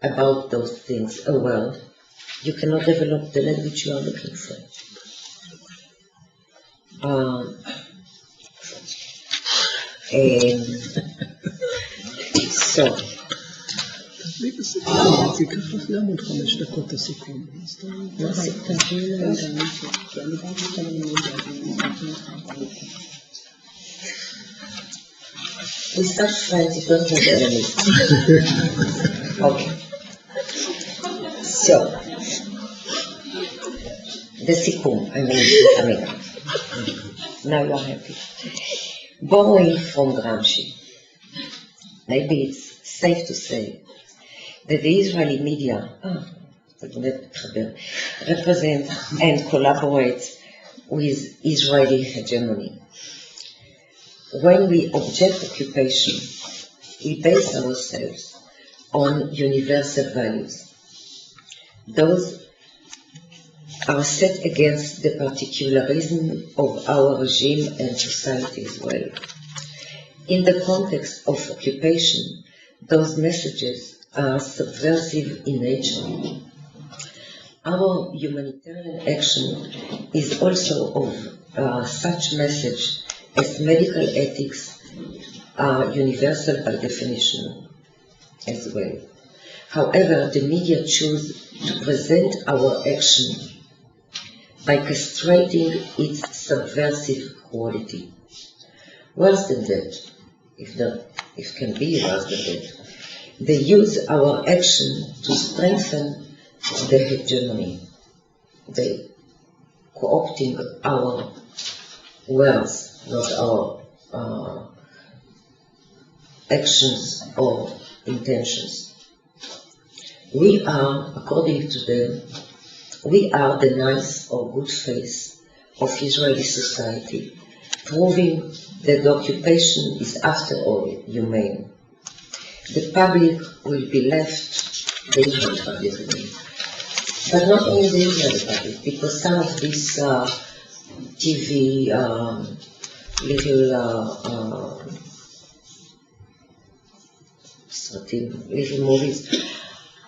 about those things a word, you cannot develop the language you are looking for. So, we start friends, you don't have enemies. Okay. So, the סיכום, coming up. Now you are happy. Borrowing from Gramsci, maybe it's safe to say that the Israeli media represent and collaborate with Israeli hegemony. When we object occupation, we base ourselves on universal values. Those are set against the particularism of our regime and society as well. In the context of occupation, those messages are subversive in nature. Our humanitarian action is also of such message as medical ethics are universal by definition as well. However, the media choose to present our action by castrating its subversive quality. Worse than that, if can be worse than that, they use our action to strengthen the hegemony. They co-opting our words, not our actions or intentions. We are, according to them, we are the nice or good face of Israeli society, proving that the occupation is after all humane. The public will be left, the Israeli public, but not only the Israeli public, because some of these TV little movies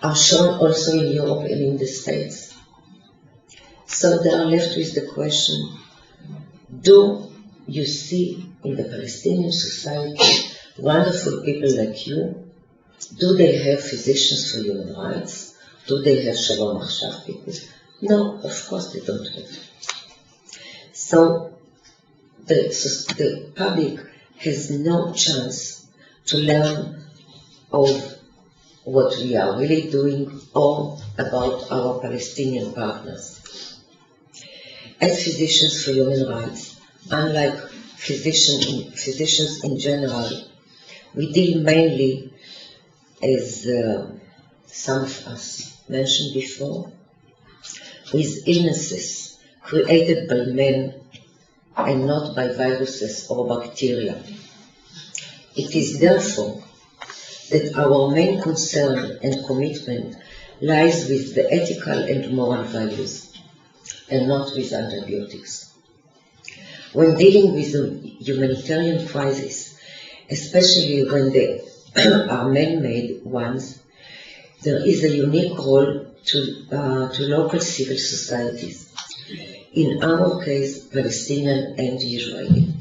are shown also in Europe and in the States. So they are left with the question, do you see in the Palestinian society wonderful people like you? Do they have physicians for human rights? Do they have Shalom Achshav people? No, of course they don't have. So the public has no chance to learn of what we are really doing or about our Palestinian partners. As physicians for human rights, unlike physicians in general, we deal mainly, as some of us mentioned before, with illnesses created by men and not by viruses or bacteria. It is therefore that our main concern and commitment lies with the ethical and moral values, and not with antibiotics. When dealing with a humanitarian crisis, especially when they are man-made ones, there is a unique role to local civil societies, in our case Palestinian and Israeli.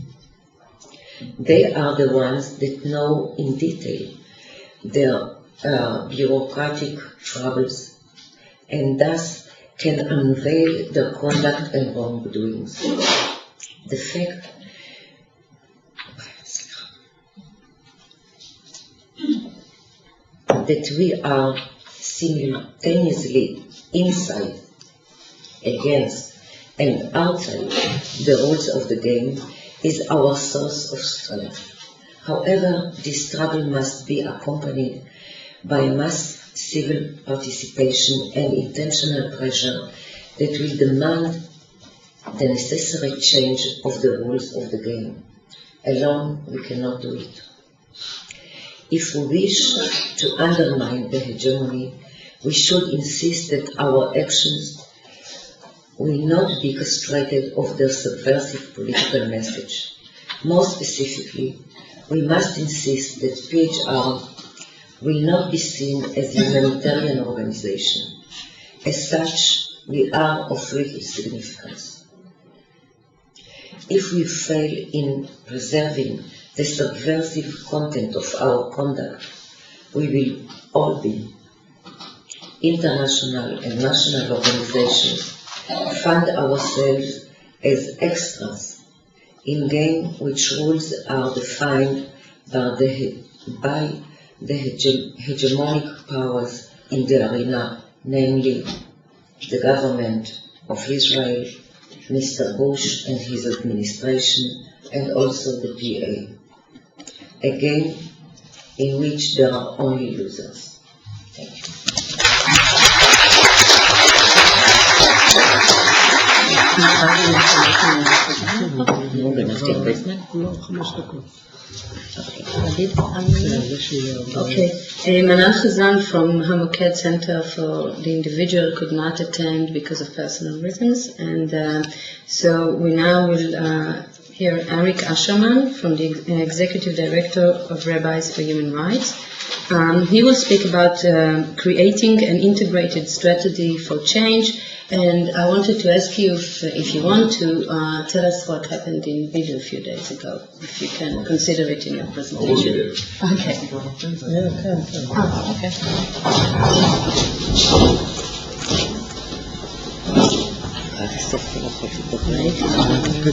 They are the ones that know in detail their bureaucratic troubles and thus can unveil their conduct and wrongdoings. The fact that we are simultaneously inside, against, and outside the rules of the game is our source of strength. However, this struggle must be accompanied by mass civil participation and intentional pressure that will demand the necessary change of the rules of the game. Alone, we cannot do it. If we wish to undermine the hegemony, we should insist that our actions will not be castrated of their subversive political message. More specifically, we must insist that PHR will not be seen as a humanitarian organization. As such, we are of little significance. If we fail in preserving the subversive content of our conduct, we will all be international and national organizations find ourselves as extras in game which rules are defined by the hegemonic powers in the arena, namely the government of Israel, Mr. Bush and his administration, and also the PA. A game in which there are only losers. Thank you. Okay, Manal Hazzan from HaMoked Center for the Individual could not attend because of personal reasons, and so we now will here Arik Ascherman from the Executive Director of Rabbis for Human Rights. He will speak about creating an integrated strategy for change, and I wanted to ask you if you want to tell us what happened in Neve a few days ago, if you can consider it in your presentation. Okay. Okay.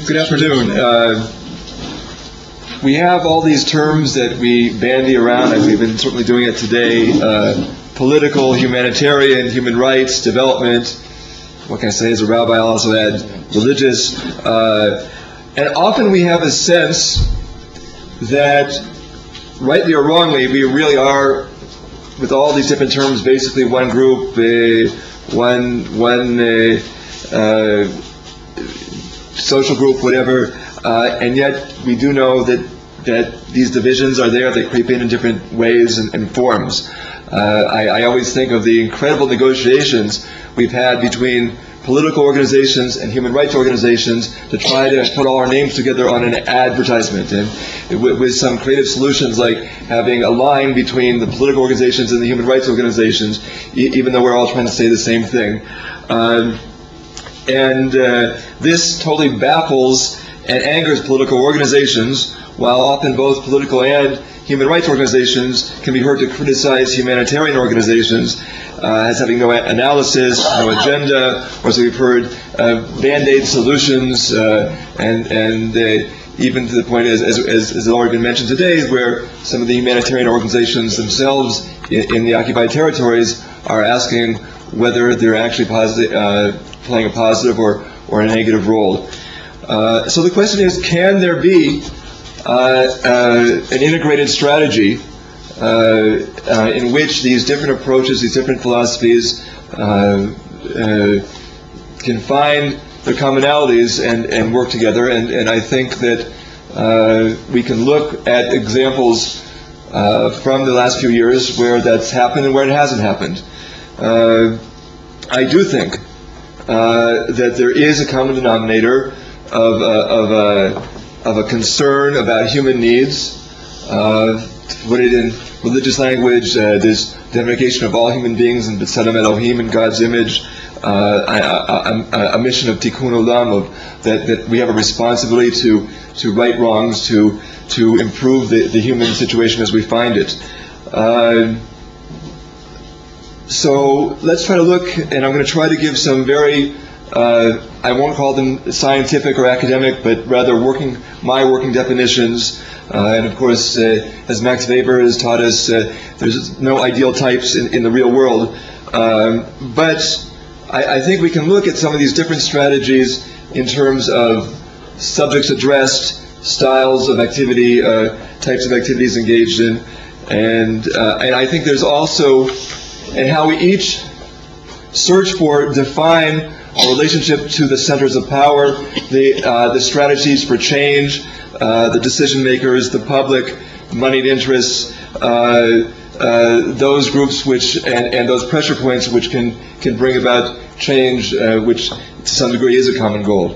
Good afternoon. We have all these terms that we bandy around, and we've been certainly doing it today: political, humanitarian, human rights, development. What can I say? As a rabbi, I'll also add religious. And often we have a sense that, rightly or wrongly, we really are, with all these different terms, basically one group, one social group, whatever, and yet we do know that these divisions are there. They creep in different ways and forms. I always think of the incredible negotiations we've had between political organizations and human rights organizations to try to put all our names together on an advertisement, and with some creative solutions like having a line between the political organizations and the human rights organizations, even though we're all trying to say the same thing. This totally baffles and angers political organizations, while often both political and human rights organizations can be heard to criticize humanitarian organizations as having no analysis, no agenda, or as we've heard, band-aid solutions, and even to the point, as has already been mentioned today, where some of the humanitarian organizations themselves in the occupied territories are asking whether they're actually playing a positive or a negative role. So the question is, can there be an integrated strategy in which these different approaches, these different philosophies can find their commonalities and work together? And I think that we can look at examples from the last few years where that's happened and where it hasn't happened. I do think that there is a common denominator of a concern about human needs. To put it in religious language, this identification of all human beings in B'Tselem Elohim, in God's image, a mission of Tikkun Olam, that we have a responsibility to right wrongs, to improve the human situation as we find it. So let's try to look, and I'm going to try to give some very, I won't call them scientific or academic, but rather my working definitions. And of course, as Max Weber has taught us, there's no ideal types in the real world. But I think we can look at some of these different strategies in terms of subjects addressed, styles of activity, types of activities engaged in, and I think there's also, and how we each search for, define our relationship to the centers of power, the strategies for change, the decision makers, the public, moneyed interests, those groups which and those pressure points which can bring about change, which to some degree is a common goal.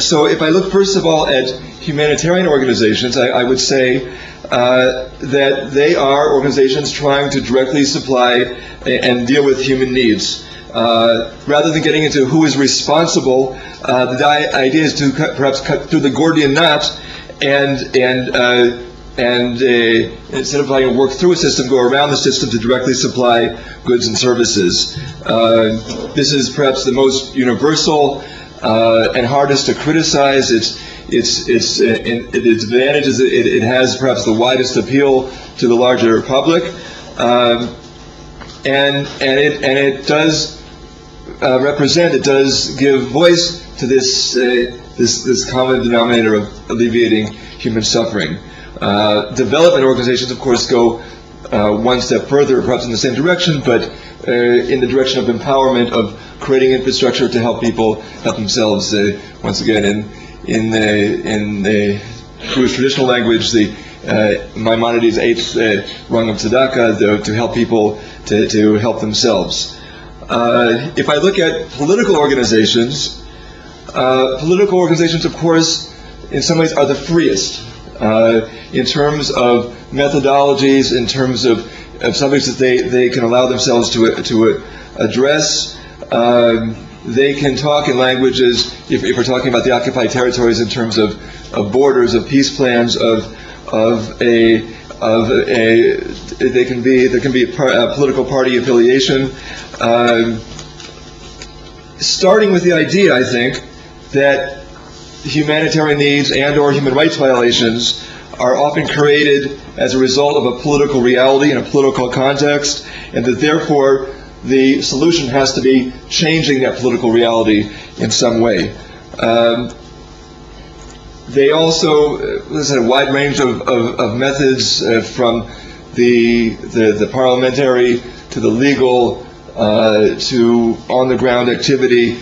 So if I look first of all at humanitarian organizations, I would say that they are organizations trying to directly supply and deal with human needs. Rather than getting into who is responsible, the idea is to perhaps cut through the Gordian knot and instead of trying to work through a system, go around the system to directly supply goods and services. This is perhaps the most universal and hardest to criticize. Its advantages. It has perhaps the widest appeal to the larger public, and it does represent. It does give voice to this common denominator of alleviating human suffering. Development organizations, of course, go one step further, perhaps in the same direction, but in the direction of empowerment, of creating infrastructure to help people help themselves. Once again, in the Jewish traditional language, the Maimonides' eighth rung of tzedakah, to help people to help themselves. If I look at political organizations, of course, in some ways, are the freest in terms of methodologies, in terms of subjects that they can allow themselves to address. They can talk in languages, if we're talking about the occupied territories, in terms of borders, of peace plans, there can be a political party affiliation. Starting with the idea, I think, that humanitarian needs and/or human rights violations are often created as a result of a political reality in a political context, and that therefore the solution has to be changing that political reality in some way. They also, there's a wide range of methods from the parliamentary to the legal to on-the-ground activity,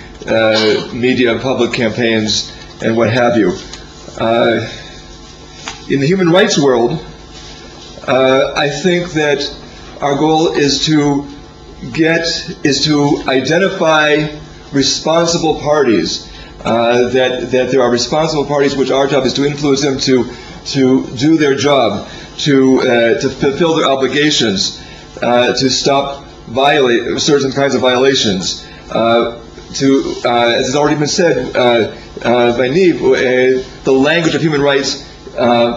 media, public campaigns, and what have you. In the human rights world, I think that our goal is to identify responsible parties, that there are responsible parties which our job is to influence them to do their job, to fulfill their obligations, to stop certain kinds of violations, as has already been said by Neve, the language of human rights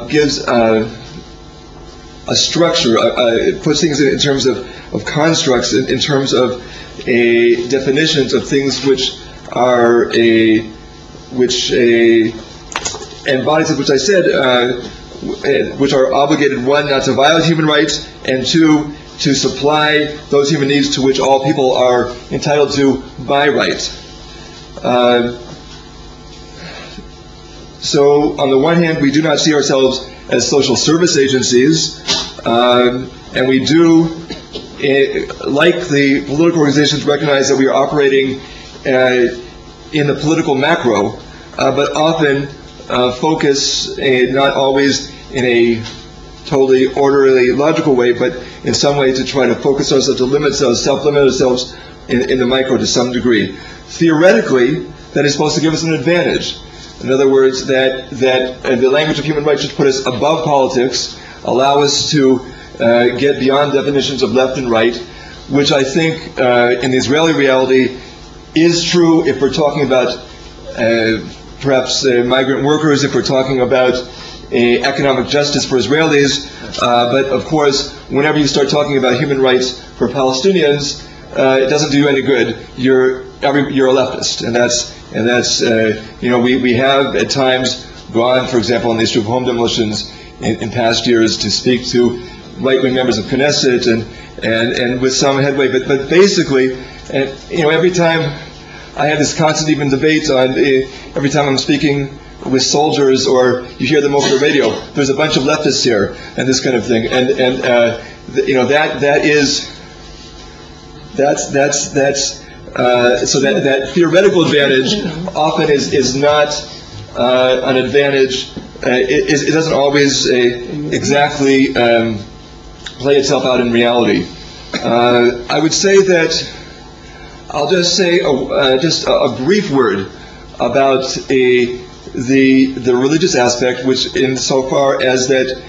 gives a structure, it puts things in terms of constructs, in terms of definitions of things which are and bodies of which I said, which are obligated, one, not to violate human rights, and two, to supply those human needs to which all people are entitled to by right. So, on the one hand, we do not see ourselves as social service agencies, and we do, like the political organizations, recognize that we are operating in the political macro, but often focus, not always in a totally orderly, logical way, but in some way to try to focus ourselves, to limit ourselves, self-limit ourselves in the micro to some degree. Theoretically, that is supposed to give us an advantage. In other words, that the language of human rights should put us above politics, allow us to get beyond definitions of left and right, which I think in the Israeli reality is true if we're talking about perhaps migrant workers, if we're talking about economic justice for Israelis, but of course, whenever you start talking about human rights for Palestinians, it doesn't do you any good. You're a leftist, and that's we have at times gone, for example, on the issue of home demolitions in past years to speak to right-wing members of Knesset and with some headway, but basically, every time I have this constant even debate on every time I'm speaking with soldiers or you hear them over the radio, there's a bunch of leftists here and this kind of thing, so that theoretical advantage often is not an advantage. It doesn't always exactly play itself out in reality. I would say that I'll just say a brief word about the religious aspect, which insofar as that,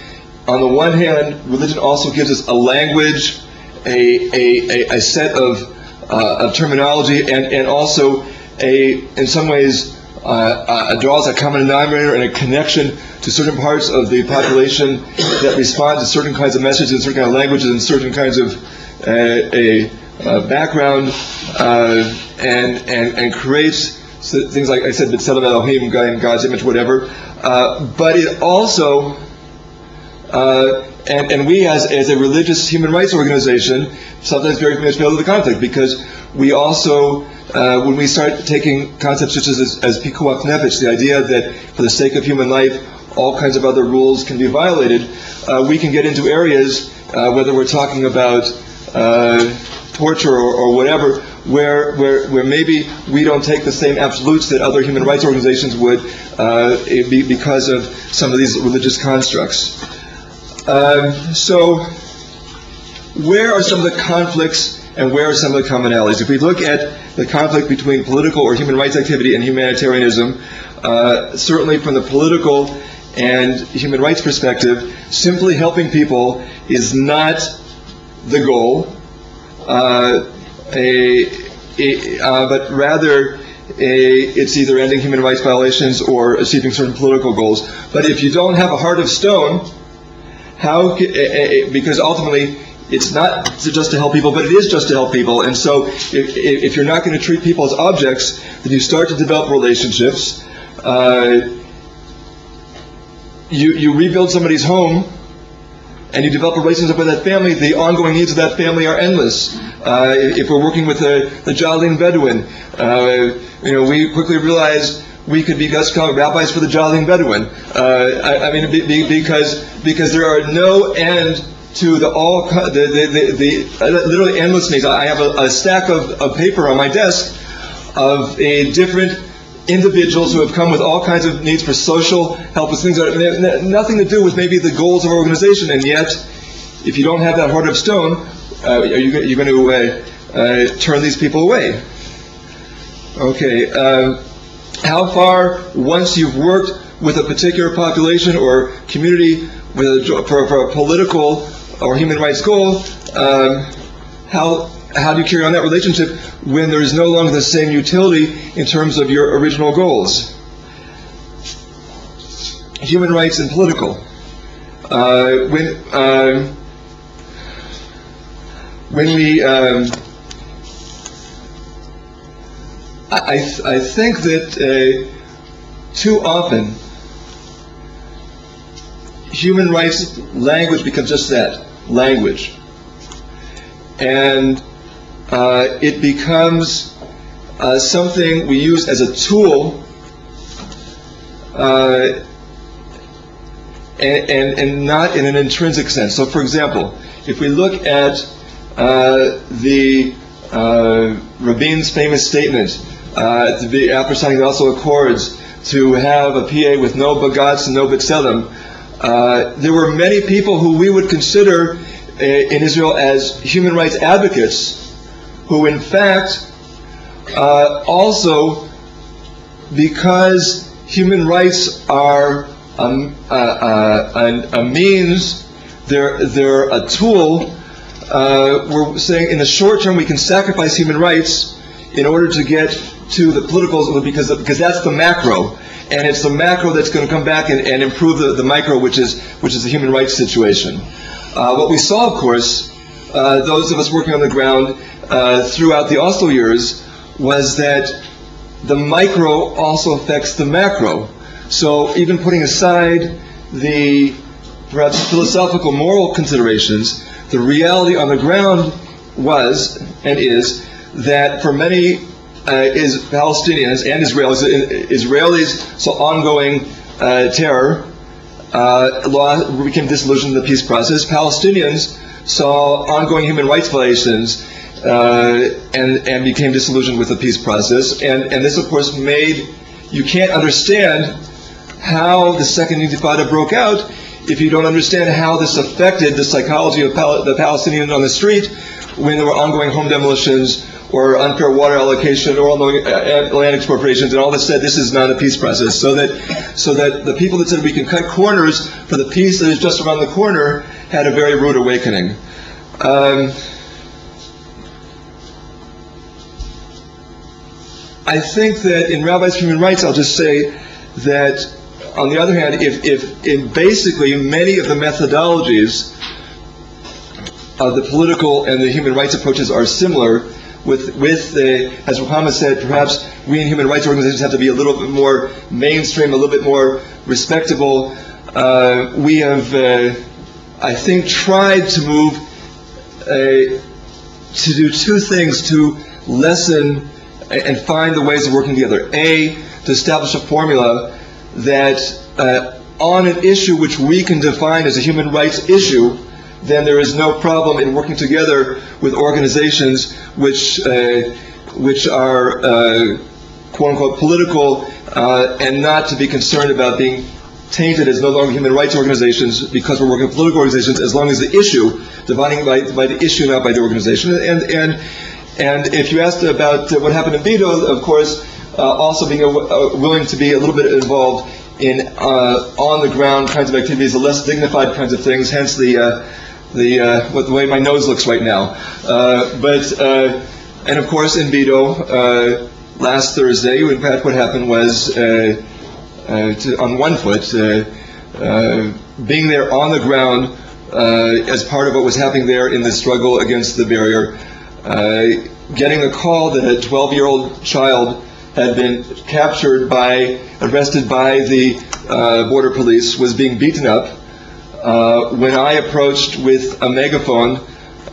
on the one hand, religion also gives us a language, a set of terminology, and also in some ways draws a common denominator and a connection to certain parts of the population that respond to certain kinds of messages, certain kind of languages, and certain kinds of background, and creates things like I said, B'Tselem Elohim, in God's image, whatever. But it also, and we as a religious human rights organization, sometimes very much fail to the conflict, because we also, when we start taking concepts such as pikuach nefesh, the idea that for the sake of human life, all kinds of other rules can be violated, we can get into areas, whether we're talking about torture or whatever, where maybe we don't take the same absolutes that other human rights organizations would, because of some of these religious constructs. So, where are some of the conflicts and where are some of the commonalities? If we look at the conflict between political or human rights activity and humanitarianism, certainly from the political and human rights perspective, simply helping people is not the goal, but rather it's either ending human rights violations or achieving certain political goals. But if you don't have a heart of stone, because ultimately it's not just to help people, but it is just to help people. And so if you're not going to treat people as objects, then you start to develop relationships. You rebuild somebody's home, and you develop a relationship with that family. The ongoing needs of that family are endless. If we're working with the Jalim Bedouin, we quickly realized we could be just called rabbis for the Jalim Bedouin. Because there are no end to the literally endless needs. I have a stack of paper on my desk of different individuals who have come with all kinds of needs for social help, with things that have nothing to do with maybe the goals of our organization, and yet, if you don't have that heart of stone, you're going to turn these people away. Okay, how far, once you've worked with a particular population or community for a political or human rights goal, how do you carry on that relationship when there is no longer the same utility in terms of your original goals? Human rights and political. I think that too often human rights language becomes just that, language. And it becomes something we use as a tool, and not in an intrinsic sense. So, for example, if we look at the Rabin's famous statement after signing the Oslo Accords to have a PA with no bagats and no b'tselem, there were many people who we would consider in Israel as human rights advocates, who in fact also, because human rights are a means, they're a tool, we're saying in the short term we can sacrifice human rights in order to get to the political, because that's the macro, and it's the macro that's going to come back and improve the micro, which is the human rights situation. What we saw, of course, those of us working on the ground throughout the Oslo years, was that the micro also affects the macro. So even putting aside the perhaps philosophical, moral considerations, the reality on the ground was and is that for many Palestinians and Israelis saw ongoing terror, became disillusioned in the peace process. Palestinians saw ongoing human rights violations and became disillusioned with the peace process. And this, of course, you can't understand how the Second Intifada broke out if you don't understand how this affected the psychology of the Palestinians on the street when there were ongoing home demolitions or unfair water allocation or land expropriations, and all that said this is not a peace process. So that the people that said we can cut corners for the peace that is just around the corner had a very rude awakening. I think that in Rabbis Human Rights, I'll just say that, on the other hand, if basically many of the methodologies of the political and the human rights approaches are similar, with as Ruchama said, perhaps we in human rights organizations have to be a little bit more mainstream, a little bit more respectable. We have, I think, tried to move to do two things to lessen and find the ways of working together. A, to establish a formula that on an issue which we can define as a human rights issue, then there is no problem in working together with organizations which are quote unquote political and not to be concerned about being tainted as no longer human rights organizations because we're working with political organizations, as long as the issue, dividing by the issue, not by the organization. And if you asked about what happened in Vito, of course, also being willing to be a little bit involved in on-the-ground kinds of activities, the less dignified kinds of things, hence the way my nose looks right now. And of course in Vito, last Thursday, in fact, what happened was, on one foot, being there on the ground as part of what was happening there in the struggle against the barrier, getting a call that a 12-year-old child had been arrested by the border police, was being beaten up. When I approached with a megaphone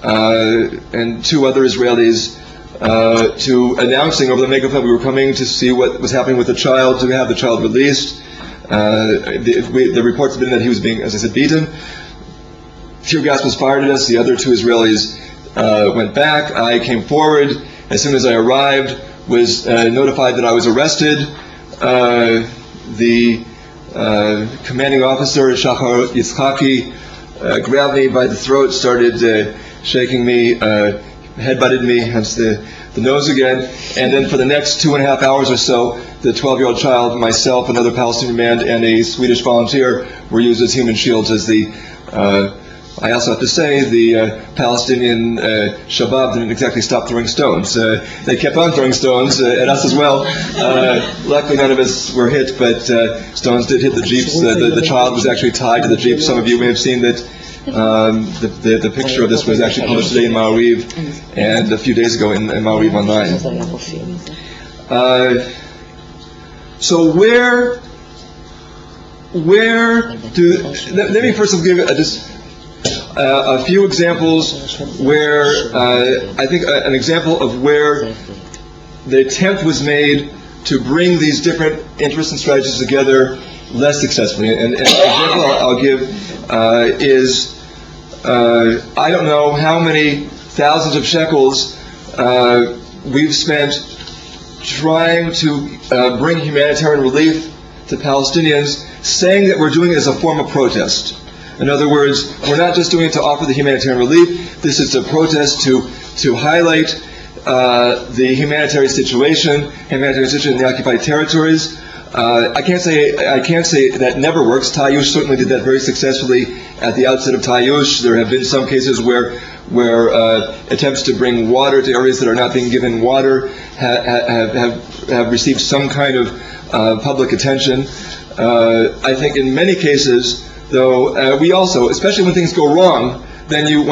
and two other Israelis to announcing over the megaphone we were coming to see what was happening with the child, to have the child released. The reports have been that he was being, as I said, beaten. Tear gas was fired at us. The other two Israelis went back. I came forward. As soon as I arrived, was notified that I was arrested. The commanding officer, Shachar Yitzchaki, grabbed me by the throat, started shaking me, headbutted me, hence the nose again. And then for the next 2.5 hours or so, the 12-year-old child, myself, another Palestinian man, and a Swedish volunteer were used as human shields as I also have to say, the Palestinian Shabab didn't exactly stop throwing stones. They kept on throwing stones at us as well. Luckily, none of us were hit, but stones did hit the jeeps. The child was actually tied to the jeep. Some of you may have seen that. The picture of this was actually published today in Ma'ariv, and a few days ago in Ma'ariv Online. So let me first give just a few examples where I think an example of where the attempt was made to bring these different interests and strategies together less successfully. And an example I'll give is I don't know how many thousands of shekels we've spent trying to bring humanitarian relief to Palestinians, saying that we're doing it as a form of protest. In other words, we're not just doing it to offer the humanitarian relief. This is a protest to highlight the humanitarian situation in the occupied territories. I can't say that never works. Tayyush certainly did that very successfully at the outset of Tayyush. There have been some cases where attempts to bring water to areas that are not being given water have received some kind of public attention. I think in many cases, though, we also, especially when things go wrong, then you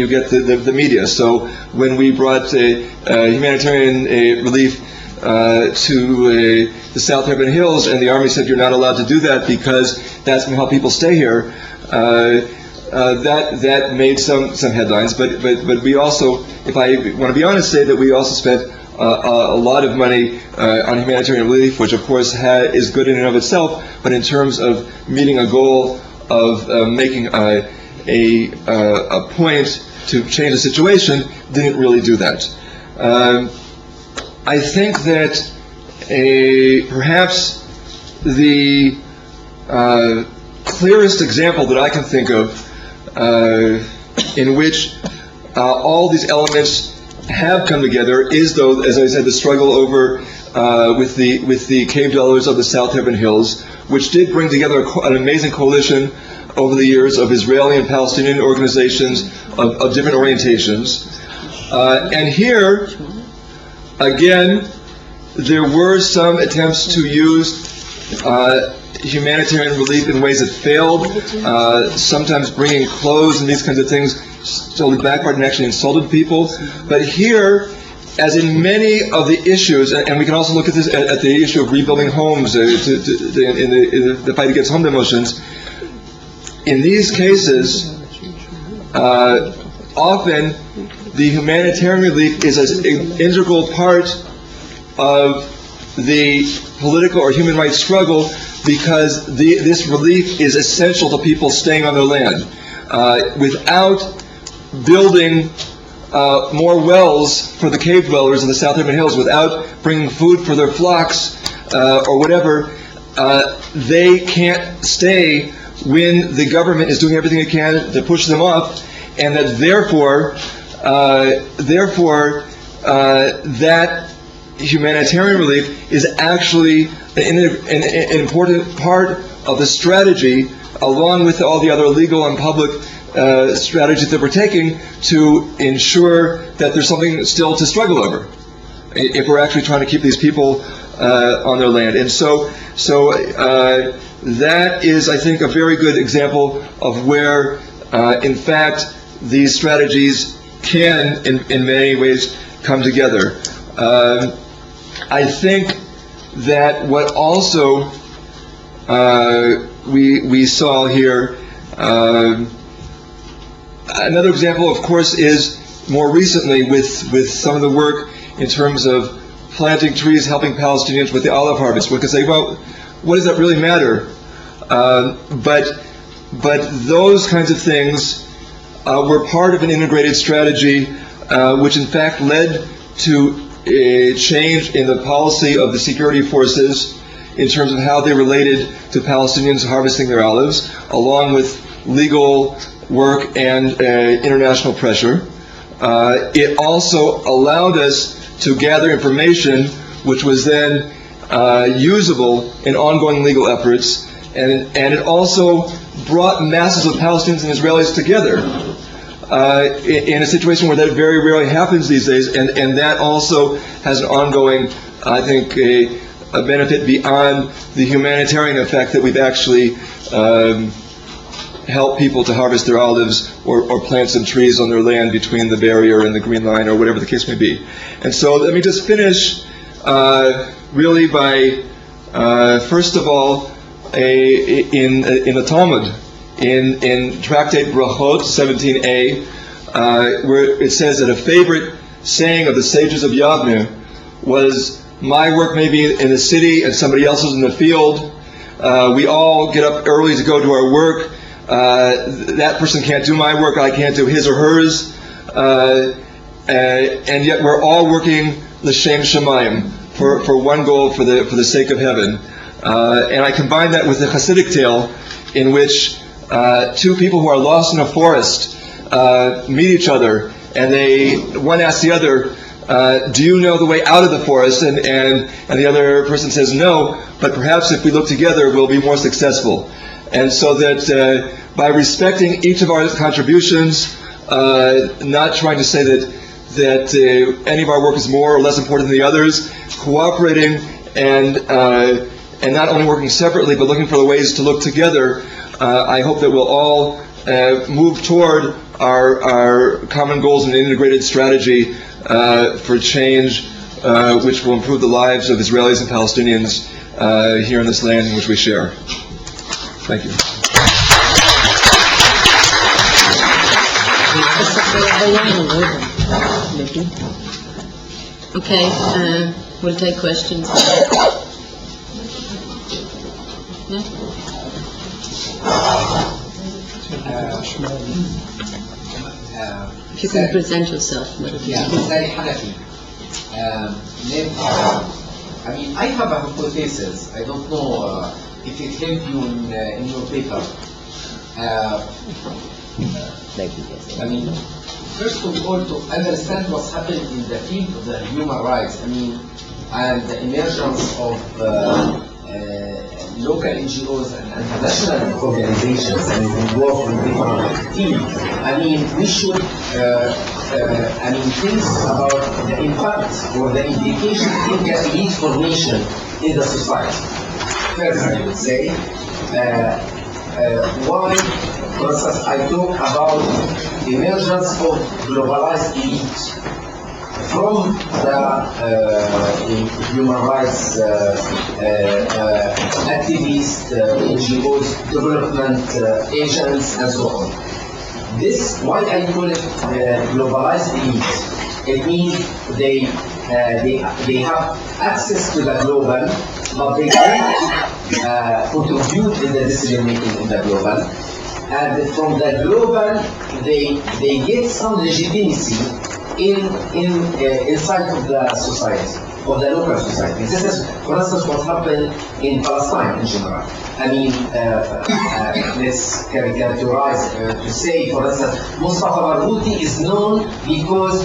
get the media. So when we brought humanitarian relief to the South Urban Hills, and the Army said you're not allowed to do that because that's going to help people stay here, that made some headlines. But we also, if I want to be honest, say that we also spent a lot of money on humanitarian relief, which of course is good in and of itself, but in terms of meeting a goal of making a point to change the situation, didn't really do that. I think that perhaps the clearest example that I can think of in which all these elements have come together is, though, as I said, the struggle over with the cave dwellers of the South Urban Hills, which did bring together an amazing coalition over the years of Israeli and Palestinian organizations of different orientations. And here, again, there were some attempts to use humanitarian relief in ways that failed, sometimes bringing clothes and these kinds of things totally backfired and actually insulted people. But here, as in many of the issues, and we can also look at this at the issue of rebuilding homes in the fight against home demolitions, in these cases, often the humanitarian relief is an integral part of the political or human rights struggle, because this relief is essential to people staying on their land. Without building more wells for the cave dwellers in the South Urban Hills, without bringing food for their flocks or whatever, they can't stay when the government is doing everything it can to push them up, and that therefore that humanitarian relief is actually an important part of the strategy, along with all the other legal and public strategies that we're taking to ensure that there's something still to struggle over, if we're actually trying to keep these people on their land. And so that is, I think, a very good example of where, in fact, these strategies can, in many ways, come together. I think that what also we saw here, another example, of course, is more recently with some of the work in terms of planting trees, helping Palestinians with the olive harvest. We could say, well, what does that really matter? But those kinds of things were part of an integrated strategy, which in fact led to a change in the policy of the security forces in terms of how they related to Palestinians harvesting their olives, along with legal work and international pressure. It also allowed us to gather information which was then usable in ongoing legal efforts, and it also brought masses of Palestinians and Israelis together in a situation where that very rarely happens these days, and that also has an ongoing, I think, a benefit beyond the humanitarian effect that we've actually helped people to harvest their olives or plant some trees on their land between the barrier and the Green Line, or whatever the case may be. And so let me just finish really by, first of all, in the Talmud, in Tractate Brachot 17a, where it says that a favorite saying of the sages of Yavne was, "My work may be in the city and somebody else's in the field. We all get up early to go to our work. That person can't do my work, I can't do his or hers. And yet we're all working l'shem shamayim, for one goal, for the sake of heaven." And I combine that with the Hasidic tale in which two people who are lost in a forest meet each other, and one asks the other, "Do you know the way out of the forest?" And the other person says, "No, but perhaps if we look together, we'll be more successful." And so that by respecting each of our contributions, not trying to say that any of our work is more or less important than the others, cooperating and not only working separately, but looking for the ways to look together, I hope that we'll all move toward our common goals in an integrated strategy for change, which will improve the lives of Israelis and Palestinians here in this land in which we share. Thank you. Okay, we'll take questions. Yeah? If you can present yourself. Yeah, Sari Hanafi. Neve, I mean, I have a hypothesis. I don't know if it helped you in your paper. I mean, first of all, to understand what's happening in the field of the human rights, I mean, and the emergence of local NGOs and international organizations and work in different fields. I mean, we should, think about the impact or the implication in the elite formation in the society. First, I would say, why, for instance, I talk about the emergence of globalized elite from the human rights activists, NGOs, development agents, and so on. This, why I call it globalized elite. It means they have access to the global, but they can't contribute in the decision making in the global. And from the global, they get some legitimacy inside of the society. of the local society. This is, for instance, what happened in Palestine in general. I mean, let's characterize to say, for instance, Mustafa Barghouti is known because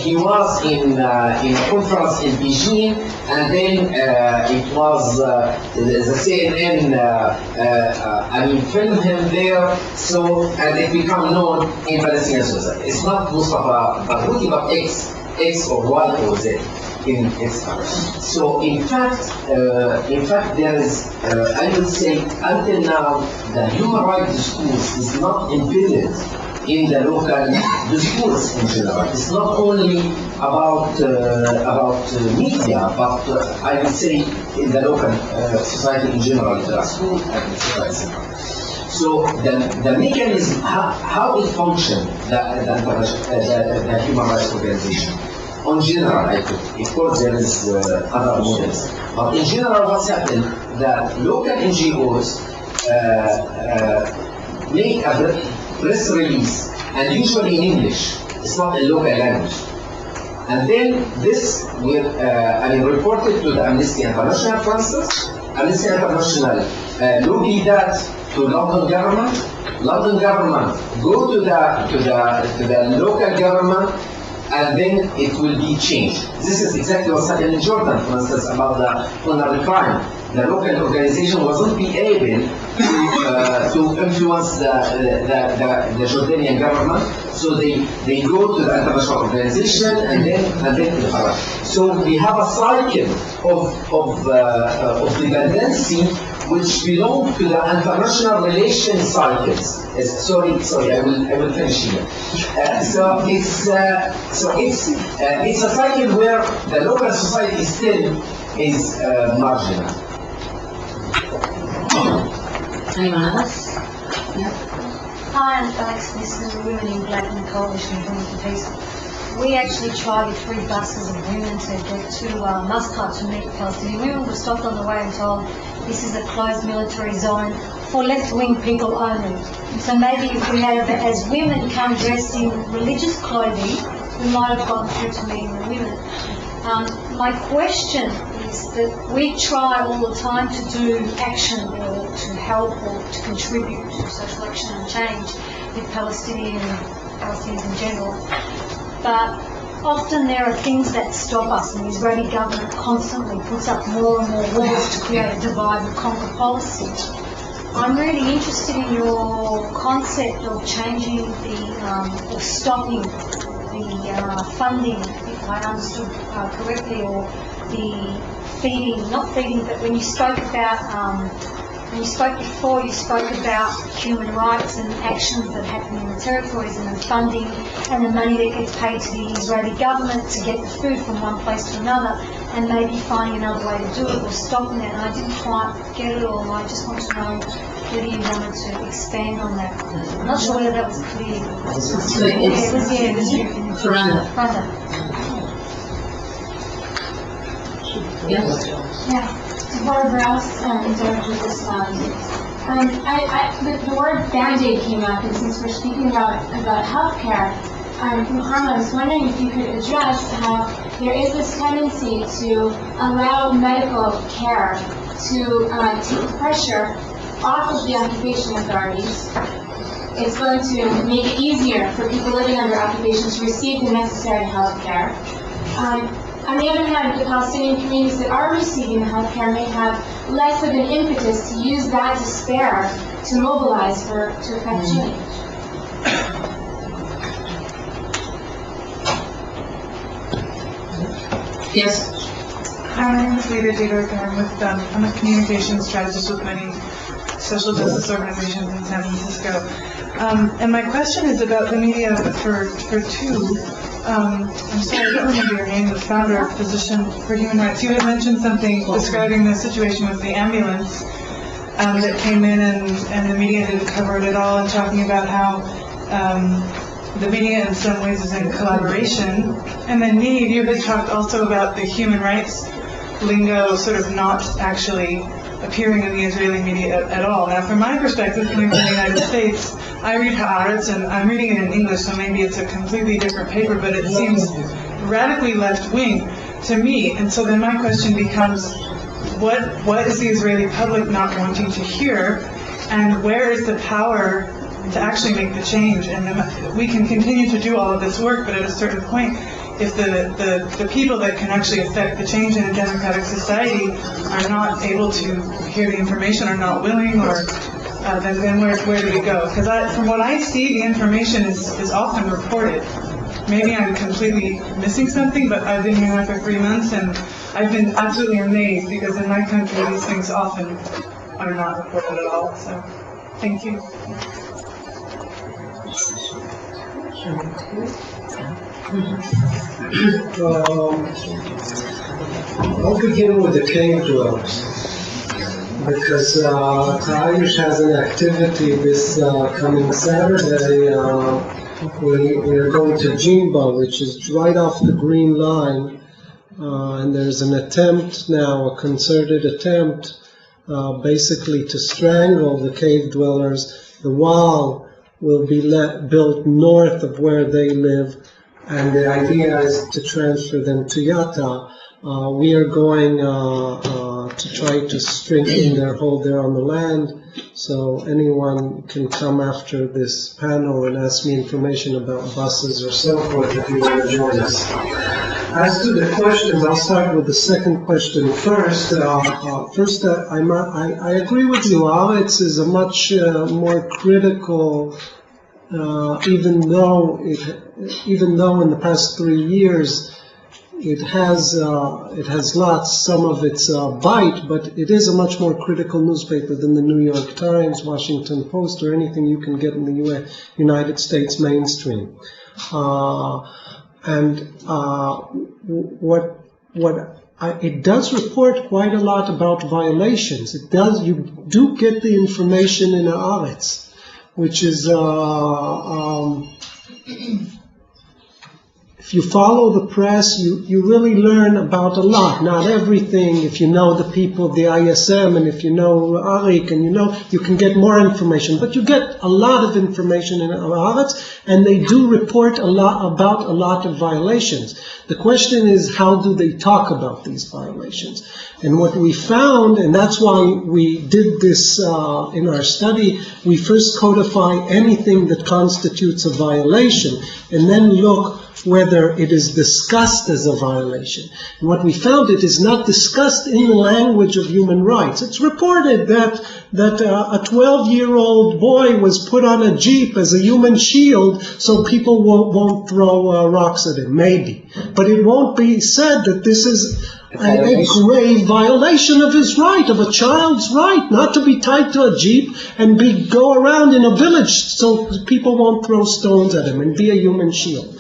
he was in a conference in Beijing, and then it was the CNN, filmed him there, so and it became known in Palestinian society. It's not Mustafa Barghouti, but X or Y or Z. In its so in fact there is I would say until now the human rights discourse is not embedded in the local discourse in general. It's not only about media, but I would say in the local society in general, the school and etc. So the mechanism, how it functions, the human rights organization. On general, I think, of course, there is other models, but in general, what's happened? The local NGOs make a press release, and usually in English. It's not a local language. And then this will, reported to the Amnesty International, for instance. Amnesty International lobby that to London government. London government go to the local government, and then it will be changed. This is exactly what's happened in Jordan, for instance, about the honorary crime. The local organization wasn't be able to influence the Jordanian government, so they go to the international organization and then to the Arab. So we have a cycle of dependency which belong to the international relation cycles. Sorry, I will finish here. So it's a cycle where the local society still is marginal. Anyone else? Yeah. Hi, I'm Alex. This is Women in Black and the Coalition for Peace. We actually tried with 3 buses of women to get to Muscat to meet Palestinian women. We were stopped on the way and told this is a closed military zone for left-wing people only. So maybe if we had, as women come dressed in religious clothing, we might have gotten through to meeting the women. My question is that we try all the time to do action or to help or to contribute to social action and change with Palestinians in general. But often there are things that stop us, and the Israeli government constantly puts up more and more walls to create a divide and conquer policy. I'm really interested in your concept of changing or stopping the funding, if I understood correctly, or the not feeding, but when you spoke about, when you spoke before, you spoke about human rights and actions that happen in the territories and the funding and the money that gets paid to the Israeli government to get the food from one place to another, and maybe finding another way to do it or stopping it. And I didn't quite get it all, and I just want to know whether you wanted to expand on that. I'm not sure whether that was clear. So it's Randa. Yeah. Barbara else interrupted this. The word Band-Aid came up, and since we're speaking about healthcare, Ruchama, I was wondering if you could address how there is this tendency to allow medical care to take the pressure off of the occupation authorities. It's going to make it easier for people living under occupation to receive the necessary health care. On the other hand, the Palestinian communities that are receiving the health care may have less of an impetus to use that despair to mobilize to effect change. Yes. Hi, my name is Leda Dieter, and I'm a communications strategist with many social justice organizations in San Francisco. And my question is about the media for two. I'm sorry, I don't remember your name, the founder of Physician for Human Rights. You had mentioned something describing the situation with the ambulance that came in, and the media didn't cover it at all, and talking about how the media in some ways is in collaboration. And then Neve, you had talked also about the human rights lingo sort of not actually appearing in the Israeli media at all. Now, from my perspective, coming from the United States, I read Haaretz, and I'm reading it in English, so maybe it's a completely different paper, but it seems radically left-wing. to me. And so then my question becomes, what is the Israeli public not wanting to hear, and where is the power to actually make the change? And then we can continue to do all of this work, but at a certain point, if the people that can actually affect the change in a democratic society are not able to hear the information, are not willing, or then where do we go? Because from what I see, the information is often reported. Maybe I'm completely missing something, but I've been here now for 3 months, and I've been absolutely amazed, because in my country these things often are not reported at all. So, thank you. I'll begin with the cave dwellers, because the Irish has an activity this coming Saturday. We are going to Jimba, which is right off the Green Line, and there's an attempt now, a concerted attempt, basically to strangle the cave dwellers. The wall will be built north of where they live, and the idea is to transfer them to Yatta. We are going to try to strengthen their hold there on the land, so anyone can come after this panel and ask me information about buses or so forth if you want to join us. As to the questions, I'll start with the second question first. I agree with you. Haaretz is a much more critical, even though in the past 3 years it has lost some of its bite, but it is a much more critical newspaper than the New York Times, Washington Post, or anything you can get in the United States mainstream. It does report quite a lot about violations. You do get the information in Haaretz, which is if you follow the press, you really learn about a lot. Not everything. If you know the people of the ISM, and if you know Arik, and you can get more information. But you get a lot of information in Haaretz, and they do report a lot of violations. The question is, how do they talk about these violations? And what we found, and that's why we did this in our study, we first codify anything that constitutes a violation, and then look whether it is discussed as a violation. And what we found, it is not discussed in the language of human rights. It's reported that a 12-year-old boy was put on a jeep as a human shield so people won't throw rocks at him, maybe. But it won't be said that this is a grave violation of his right, of a child's right, not to be tied to a jeep and go around in a village so people won't throw stones at him and be a human shield.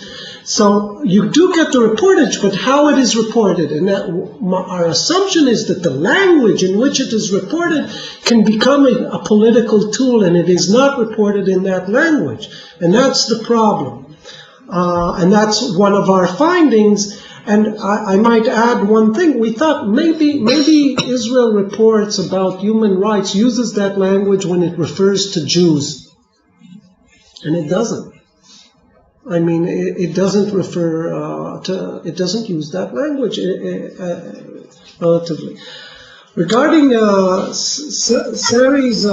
So you do get the reportage, but how it is reported, and our assumption is that the language in which it is reported can become a political tool, and it is not reported in that language, and that's the problem. And that's one of our findings. And I might add one thing. We thought maybe Israel reports about human rights uses that language when it refers to Jews, and it doesn't. I mean, it doesn't refer it doesn't use that language relatively. Regarding Sari's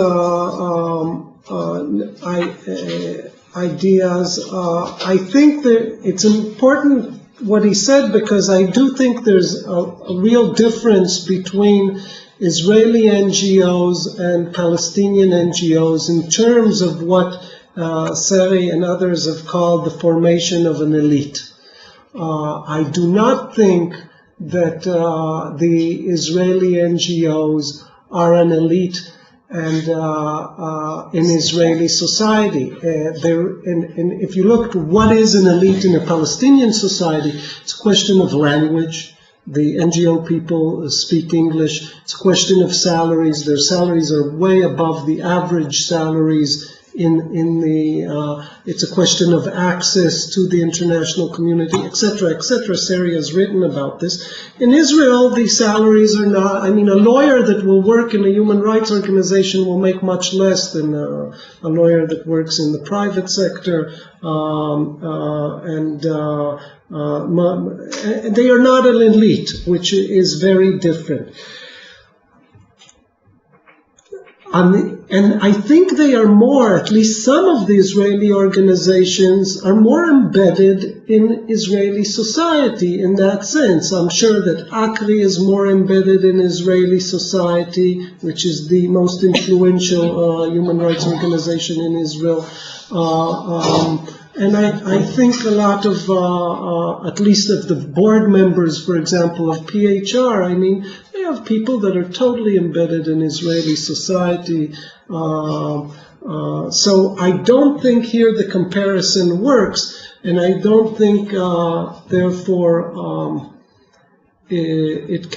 ideas, I think that it's important what he said, because I do think there's a real difference between Israeli NGOs and Palestinian NGOs in terms of what Sari and others have called the formation of an elite. I do not think that the Israeli NGOs are an elite and in Israeli society. And if you look at what is an elite in a Palestinian society, it's a question of language. The NGO people speak English. It's a question of salaries. Their salaries are way above the average salaries in the, it's a question of access to the international community, etc., etc. Sari has written about this. In Israel, the salaries are not, I mean, a lawyer that will work in a human rights organization will make much less than a lawyer that works in the private sector, they are not an elite, which is very different. And I think they are more, at least some of the Israeli organizations are more embedded in Israeli society in that sense. I'm sure that Akri is more embedded in Israeli society, which is the most influential human rights organization in Israel. And I think a lot of, at least of the board members, for example, of PHR, I mean, they have people that are totally embedded in Israeli society. So I don't think here the comparison works, and I don't think, therefore, it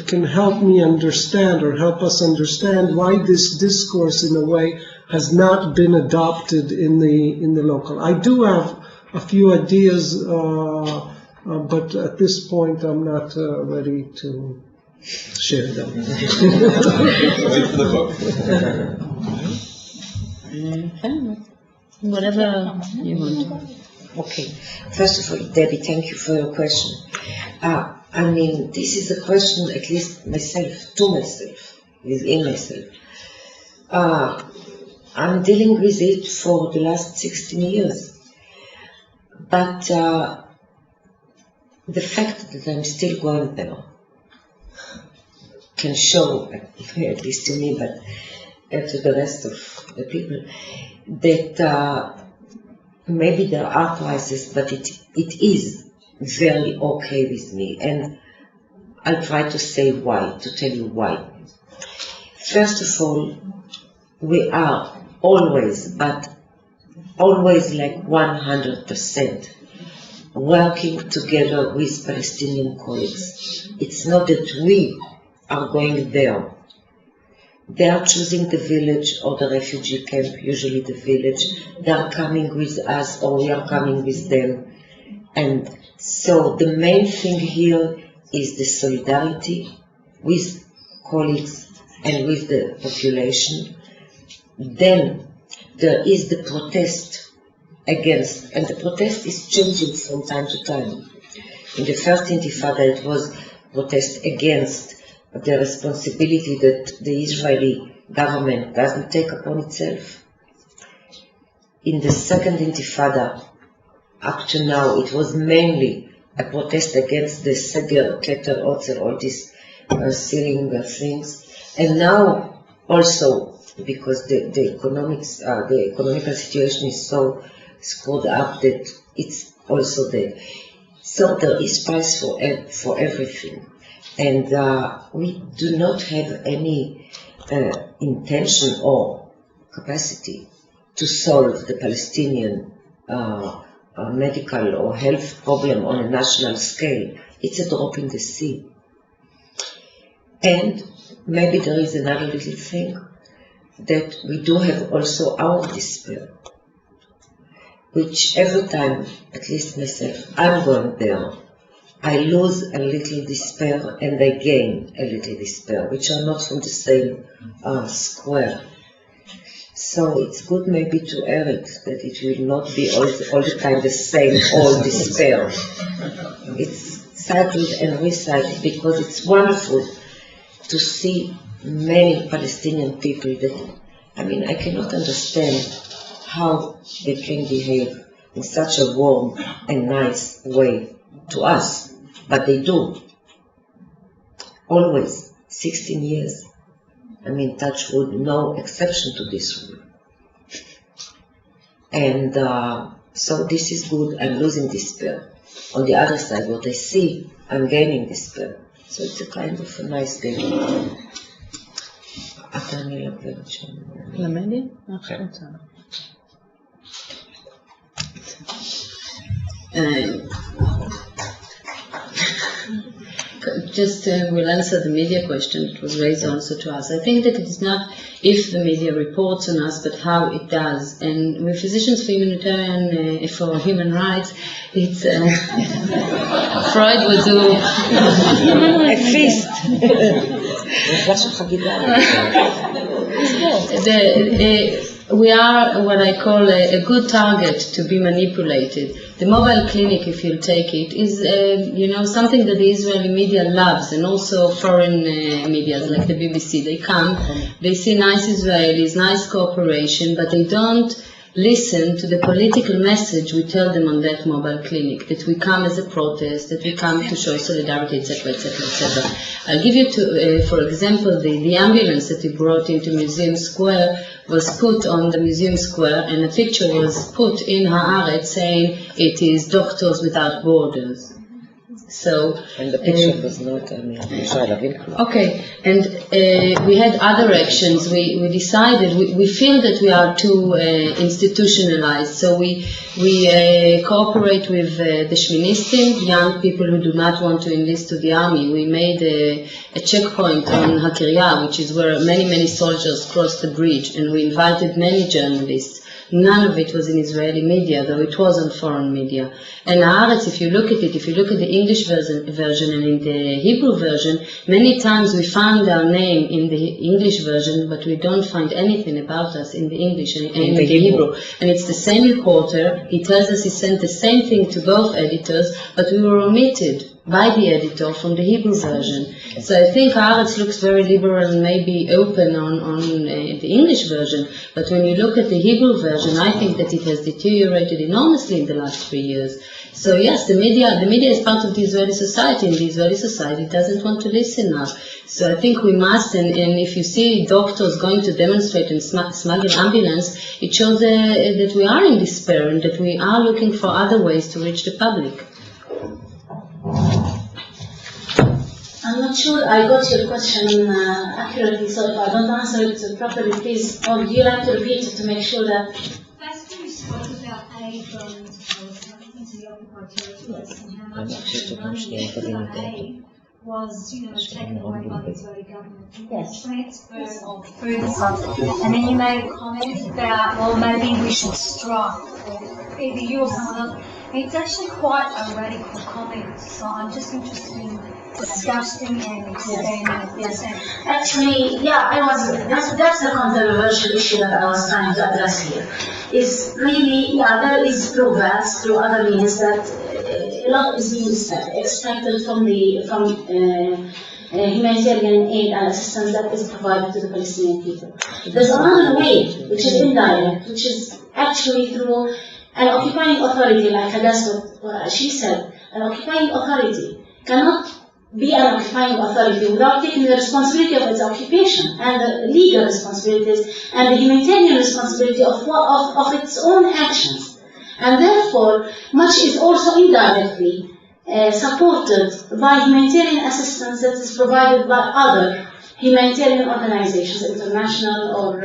can help me understand or help us understand why this discourse, in a way, has not been adopted in the local. I do have a few ideas, but at this point I'm not ready to share them. Wait for the book. Whatever you want. Okay. First of all, Debbie, thank you for your question. I mean, this is a question, at least to myself, within myself. I'm dealing with it for the last 16 years. But the fact that I'm still going there can show, at least to me, but to the rest of the people, that maybe there are crises, but it is very okay with me. And I'll try to say why, to tell you why. First of all, we are always, but always like 100% working together with Palestinian colleagues. It's not that we are going there. They are choosing the village or the refugee camp, usually the village. They are coming with us or we are coming with them. And so the main thing here is the solidarity with colleagues and with the population. Then there is the protest against, and the protest is changing from time to time. In the first Intifada it was protest against the responsibility that the Israeli government doesn't take upon itself. In the second Intifada, up to now, it was mainly a protest against the Seger, Keter, Otzer, all these sealing things. And now also, because the economical situation is so screwed up that it's also there. So there is price for everything. And we do not have any intention or capacity to solve the Palestinian medical or health problem on a national scale. It's a drop in the sea. And maybe there is another little thing, that we do have also our despair, which every time, at least myself, I'm going there, I lose a little despair and I gain a little despair, which are not from the same square. So it's good maybe to Arik that it will not be all the time the same old despair. It's cycled and recycled, because it's wonderful to see many Palestinian people that, I mean, I cannot understand how they can behave in such a warm and nice way to us, but they do. Always, 16 years. I mean, touch wood, no exception to this rule. And so this is good, I'm losing despair. On the other side, what I see, I'm gaining despair. So it's a kind of a nice game. למדי? Just we'll answer the media question that was raised also to us. I think that it is not if the media reports on us, but how it does. And with Physicians for Humanitarian, for Human Rights, it's Freud would do a feast. we are what I call a good target to be manipulated. The mobile clinic, if you take it, is something that the Israeli media loves, and also foreign media like the BBC. They come, they see nice Israelis, nice cooperation, but they don't listen to the political message we tell them on that mobile clinic, that we come as a protest, that we come to show solidarity, etc., etc., etc. I'll give you, for example, the ambulance that we brought into Museum Square was put on the Museum Square, and a picture was put in Haaretz saying it is Doctors Without Borders. So, and the picture was not, okay, and we had other actions. We decided, we feel that we are too institutionalized, so we cooperate with the Shministim, young people who do not want to enlist to the army. We made a checkpoint on Hakirya, which is where many soldiers crossed the bridge, and we invited many journalists. None of it was in Israeli media, though it was on foreign media. And Haaretz, if you look at it, if you look at the English version and in the Hebrew version, many times we find our name in the English version, but we don't find anything about us in the English and in the Hebrew. And it's the same reporter. He tells us he sent the same thing to both editors, but we were omitted by the editor from the Hebrew version. So I think Haaretz looks very liberal and maybe open on the English version, but when you look at the Hebrew version, I think that it has deteriorated enormously in the last 3 years. So yes, the media is part of the Israeli society, and the Israeli society doesn't want to listen now. So I think we must, and if you see doctors going to demonstrate and smuggle ambulance, it shows that we are in despair and that we are looking for other ways to reach the public. I'm not sure I got your question accurately, so if I don't answer it properly, please, or would you like to repeat it to make sure that... Last time you spoke about aid going into the occupied territories and how much of the money for aid was, taken away by the Israeli government. Yes. Transfer of food and stuff. And then you made a comment about, well, maybe we should strike, or either you or someone else. It's actually quite a radical comment, so I'm just interested in discussing and expanding. Yes. Actually, that's the controversial issue that I was trying to address here. Is really, there is progress through other means that a lot is being expected from humanitarian aid and assistance that is provided to the Palestinian people. There's another way, which is indirect, which is actually through an occupying authority, like Hadas, she said. An occupying authority cannot be an occupying authority without taking the responsibility of its occupation and the legal responsibilities and the humanitarian responsibility of its own actions. And therefore, much is also indirectly supported by humanitarian assistance that is provided by other humanitarian organizations, international or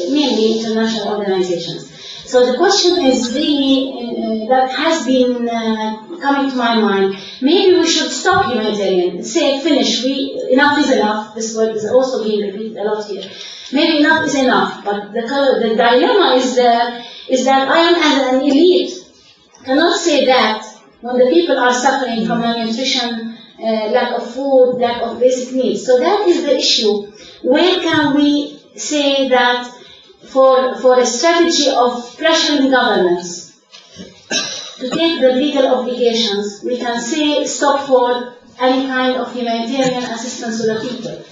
mainly international organizations. So the question is really, that has been coming to my mind, maybe we should stop humanitarian, say finish, enough is enough. This word is also being repeated a lot here. Maybe enough is enough, but the dilemma is that I am as an elite cannot say that when the people are suffering from malnutrition, lack of food, lack of basic needs. So that is the issue. Where can we say that for a strategy of pressuring governments to take the legal obligations, we can say stop for any kind of humanitarian assistance to the people.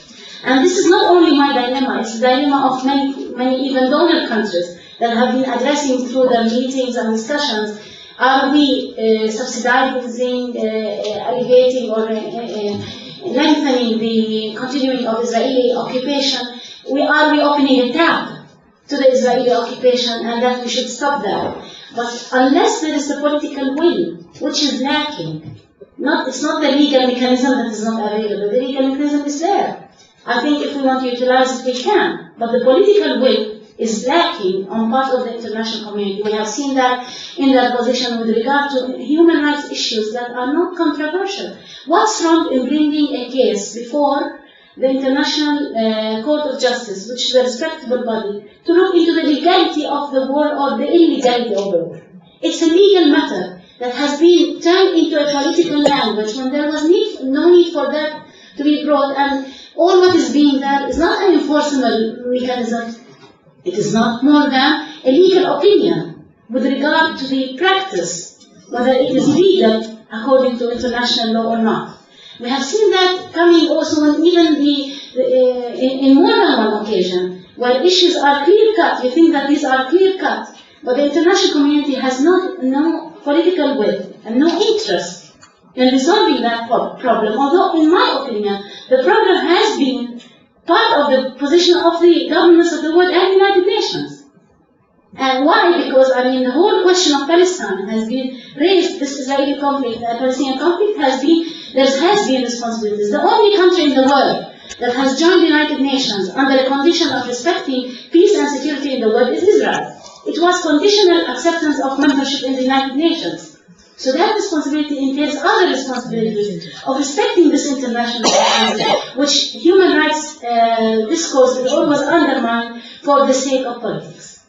And this is not only my dilemma, it's the dilemma of many even donor countries that have been addressing through their meetings and discussions. Are we subsidizing, alleviating or lengthening the continuing of Israeli occupation? Are we opening a tap to the Israeli occupation and that we should stop that? But unless there is the political will, which is lacking, it's not the legal mechanism that is not available, the legal mechanism is there. I think if we want to utilize it, we can, but the political will is lacking on part of the international community. We have seen that in their position with regard to human rights issues that are not controversial. What's wrong in bringing a case before the International Court of Justice, which is a respectable body, to look into the legality of the war or the illegality of the war? It's a legal matter that has been turned into a political language when there was no need for that to be brought, and all what is being there is not an enforceable mechanism. It is not more than a legal opinion with regard to the practice, whether it is legal according to international law or not. We have seen that coming also in even in more than one occasion, where issues are clear-cut. You think that these are clear-cut, but the international community has no political will and no interest in resolving that problem. Although, in my opinion, the problem has been part of the position of the governments of the world and the United Nations. And why? Because, I mean, the whole question of Palestine has been raised. This Israeli conflict, the Palestinian conflict there has been responsibilities. The only country in the world that has joined the United Nations under the condition of respecting peace and security in the world is Israel. It was conditional acceptance of membership in the United Nations. So that responsibility entails other responsibilities of respecting this international community, which human rights discourse is always undermined for the sake of politics.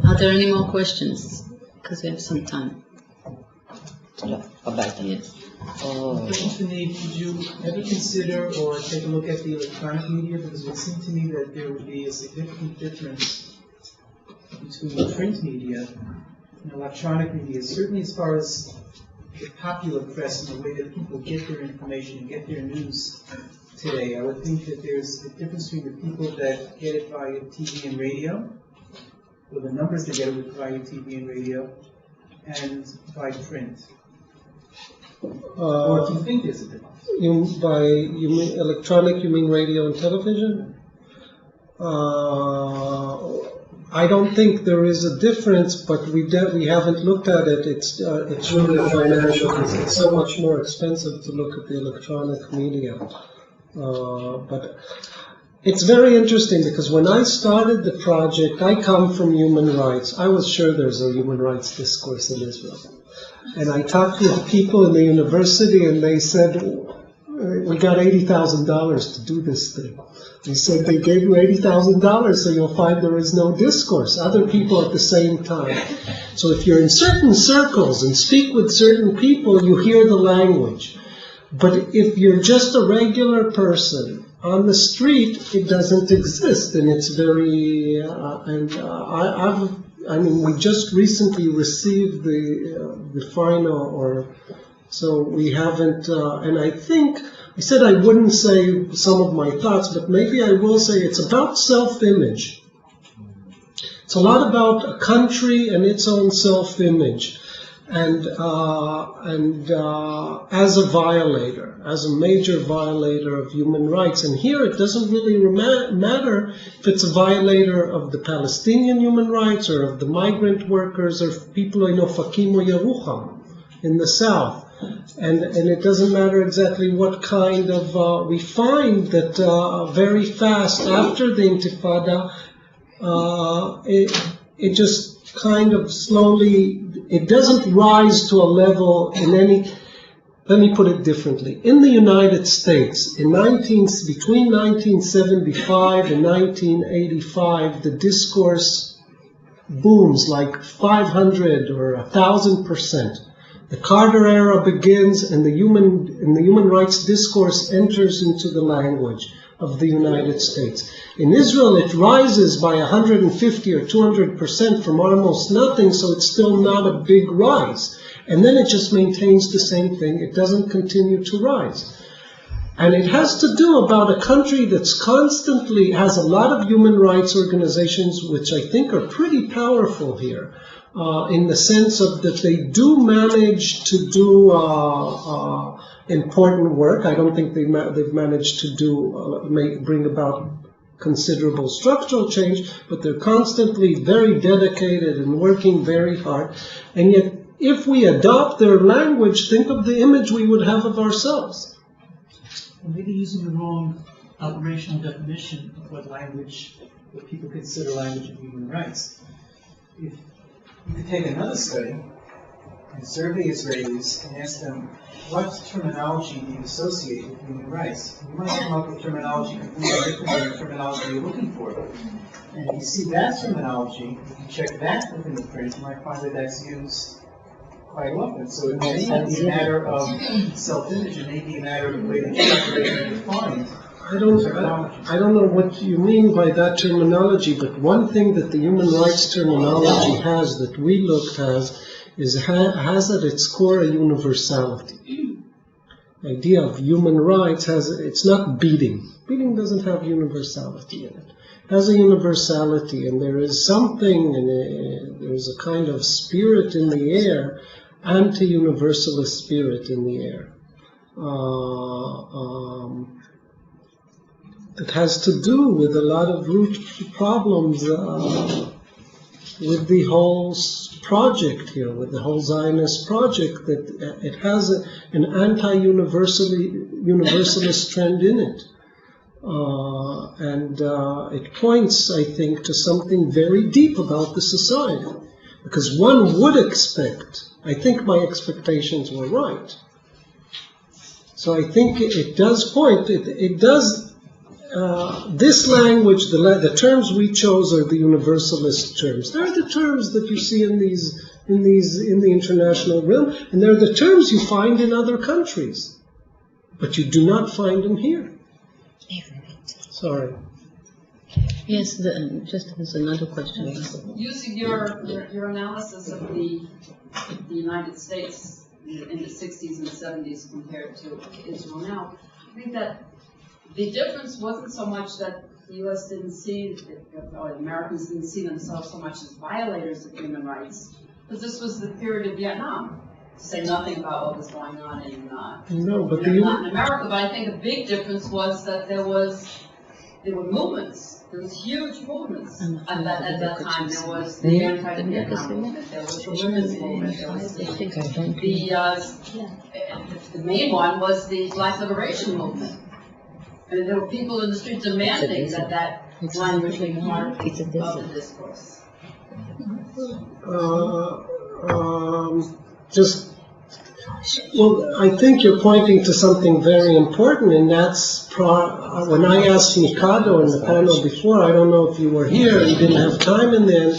Are there any more questions? Because we have some time. Yes. Question to Neve, did you ever consider or take a look at the electronic media? Because it would seem to me that there would be a significant difference between the print media and electronic media, certainly as far as the popular press and the way that people get their information and get their news today. I would think that there's a difference between the people that get it via TV and radio, or the numbers that get it via TV and radio, and by print. Or do you think there's a difference? You mean electronic, you mean radio and television? I don't think there is a difference, but we haven't looked at it. It's really financial because it's so much more expensive to look at the electronic media. But it's very interesting because when I started the project, I come from human rights. I was sure there's a human rights discourse in Israel. And I talked to people in the university and they said, we got $80,000 to do this thing. They said they gave you $80,000 so you'll find there is no discourse. Other people at the same time. So if you're in certain circles and speak with certain people, you hear the language. But if you're just a regular person on the street, it doesn't exist. And it's very, I mean, we just recently received the final, so we haven't, and I think, I said I wouldn't say some of my thoughts, but maybe I will say it's about self-image. It's a lot about a country and its own self-image. And as a violator, as a major violator of human rights. And here it doesn't really matter if it's a violator of the Palestinian human rights or of the migrant workers or people in Ofakim or Yerucham in the south. And it doesn't matter exactly what kind of, we find that very fast after the Intifada, it just kind of slowly, it doesn't rise to a level in any, let me put it differently. In the United States, between 1975 and 1985, the discourse booms like 500 or 1,000%. The Carter era begins and the human rights discourse enters into the language of the United States. In Israel, it rises by 150 or 200% from almost nothing, so it's still not a big rise. And then it just maintains the same thing. It doesn't continue to rise. And it has to do about a country that's constantly has a lot of human rights organizations, which I think are pretty powerful here, in the sense of that they do manage to do important work. I don't think they've managed to bring about considerable structural change, but they're constantly very dedicated and working very hard. And yet, if we adopt their language, think of the image we would have of ourselves. Well, maybe using the wrong operational definition of what people consider language of human rights. If you could take another study and survey Israelis and ask them, what terminology do you associate with human rights? You might come up with terminology completely different than the terminology you're looking for. And if you see that terminology, if you check that within the print, you might find that that's used quite often. So it may not be a matter of self-image, it may be a matter of the way that you operate and define I don't know what you mean by that terminology, but one thing that the human rights terminology has that we looked at has at its core a universality. The idea of human rights it's not beating. Beating doesn't have universality in it. It has a universality, and there is something, there's a kind of spirit in the air, anti-universalist spirit in the air. It has to do with a lot of root problems with the whole project here, with the whole Zionist project, that it has an anti-universalist trend in it. And it points, I think, to something very deep about the society. Because one would expect, I think my expectations were right. So I think it does point, it does. This language, the terms we chose are the universalist terms. They're the terms that you see in the international realm, and they're the terms you find in other countries, but you do not find them here. Sorry. Yes, just as another question. Using your analysis of the United States in the 60s and 70s compared to Israel now, I think that the difference wasn't so much that the U.S. didn't see, or Americans didn't see themselves so much as violators of human rights, because this was the period of Vietnam, to say nothing about what was going on in Latin America. But I think a big difference was that there were movements. There was huge movements at that time. There was the anti-Vietnam movement. There was the women's movement. There was the main one was the Black Liberation movement. And there were people in the streets demanding that language be part of the discourse. I think you're pointing to something very important, and that's when I asked Mikado in the panel before, I don't know if you were here, you didn't have time in there,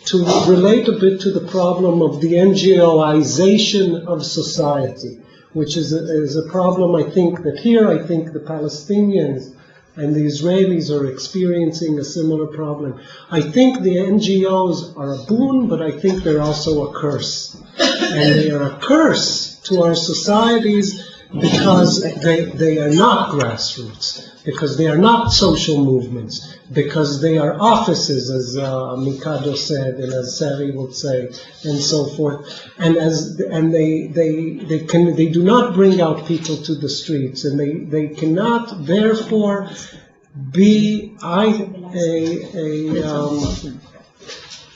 to relate a bit to the problem of the NGOization of society, which is a problem I think that here, I think the Palestinians and the Israelis are experiencing a similar problem. I think the NGOs are a boon, but I think they're also a curse. And they are a curse to our societies because they are not grassroots, because they are not social movements, because they are offices, as Mikado said, and as Sari would say, and so forth. And they do not bring out people to the streets, and they cannot therefore be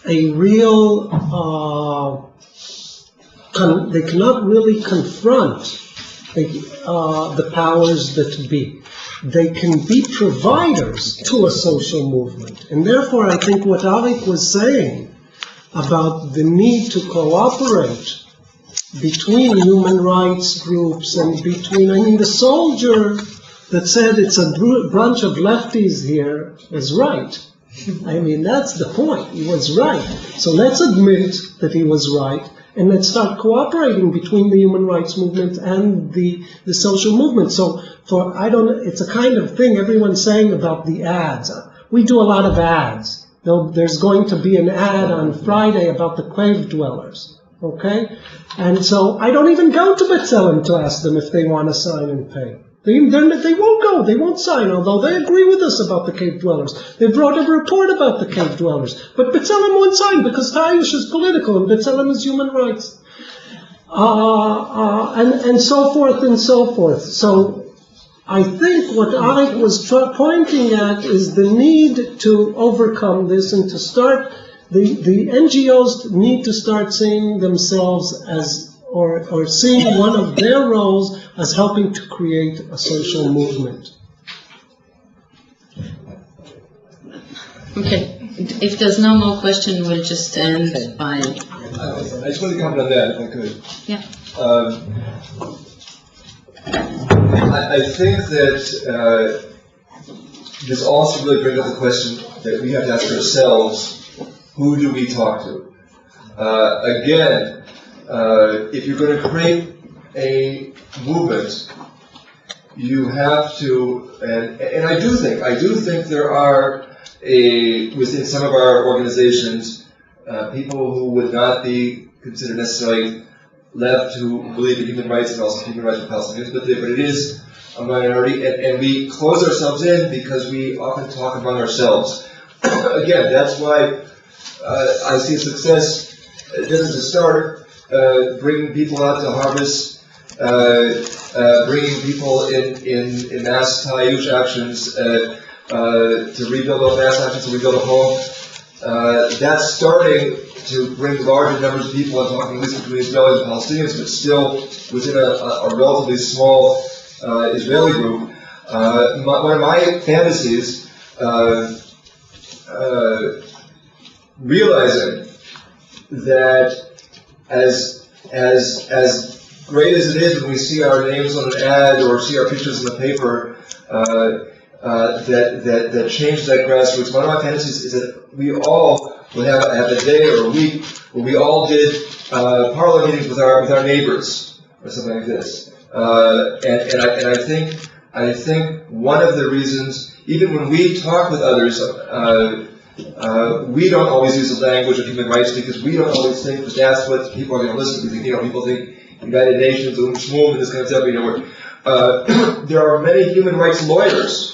a real. They cannot really confront the powers that be. They can be providers to a social movement. And therefore, I think what Arik was saying about the need to cooperate between human rights groups and between, the soldier that said it's a bunch of lefties here is right. That's the point. He was right. So let's admit that he was right. And let's start cooperating between the human rights movement and the social movement. So it's a kind of thing everyone's saying about the ads. We do a lot of ads. There's going to be an ad on Friday about the cave dwellers. Okay? And so I don't even go to B'Tselem to ask them if they want to sign and pay. They won't go, they won't sign, although they agree with us about the cave dwellers. They brought a report about the cave dwellers. But B'Tselem won't sign because Tayush is political and B'Tselem is human rights. And so forth and so forth. So I think what Arik was pointing at is the need to overcome this and to start, the NGOs need to start seeing themselves as or seeing one of their roles as helping to create a social movement. Okay, if there's no more question, we'll just end by... I just want to comment on that, if I could. Yeah. I think that this also really brings up the question that we have to ask ourselves, who do we talk to? Again, if you're going to create a movement, you have to, and I do think there are within some of our organizations people who would not be considered necessarily left who believe in human rights and also human rights for Palestinians, but it is a minority, and we close ourselves in because we often talk among ourselves. Again, that's why I see success doesn't just start bringing people out to harvest, bringing people in mass Tayyush actions to rebuild a mass actions to rebuild a home. That's starting to bring larger numbers of people. I'm talking at least between Israelis and Palestinians, but still within a relatively small Israeli group. One of my fantasies, realizing that as great as it is when we see our names on an ad or see our pictures in the paper, that change that grassroots. One of my fantasies is that we all would have a day or a week where we all did parlor meetings with our neighbors or something like this. And I think one of the reasons, even when we talk with others, we don't always use the language of human rights because we don't always think that that's what people are going to listen to. People think United Nations, and this kind of stuff. There are many human rights lawyers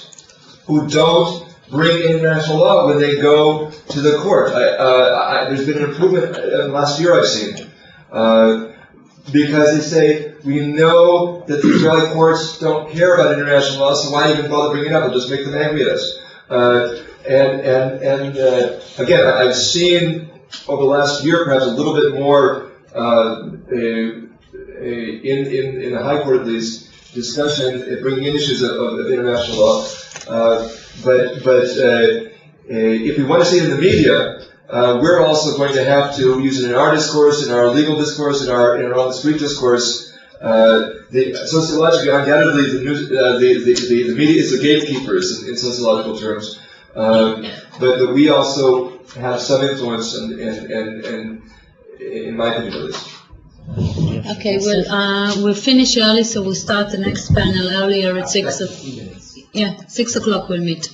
who don't bring international law when they go to the court. There's been an improvement in the last year I've seen. Because they say, we know that the Israeli courts don't care about international law, so why even bother bringing it up? It'll just make them angry at us. Again, I've seen over the last year perhaps a little bit more in the High Court at least discussion bringing in issues of international law. But if we want to see it in the media, we're also going to have to use it in our discourse, in our legal discourse, in our on-the-street discourse. Sociologically, undoubtedly, the media is the gatekeepers in sociological terms. But we also have some influence, in my opinion, at least. Okay, well, we'll finish early, so we'll start the next panel earlier at 6 o'clock we'll meet.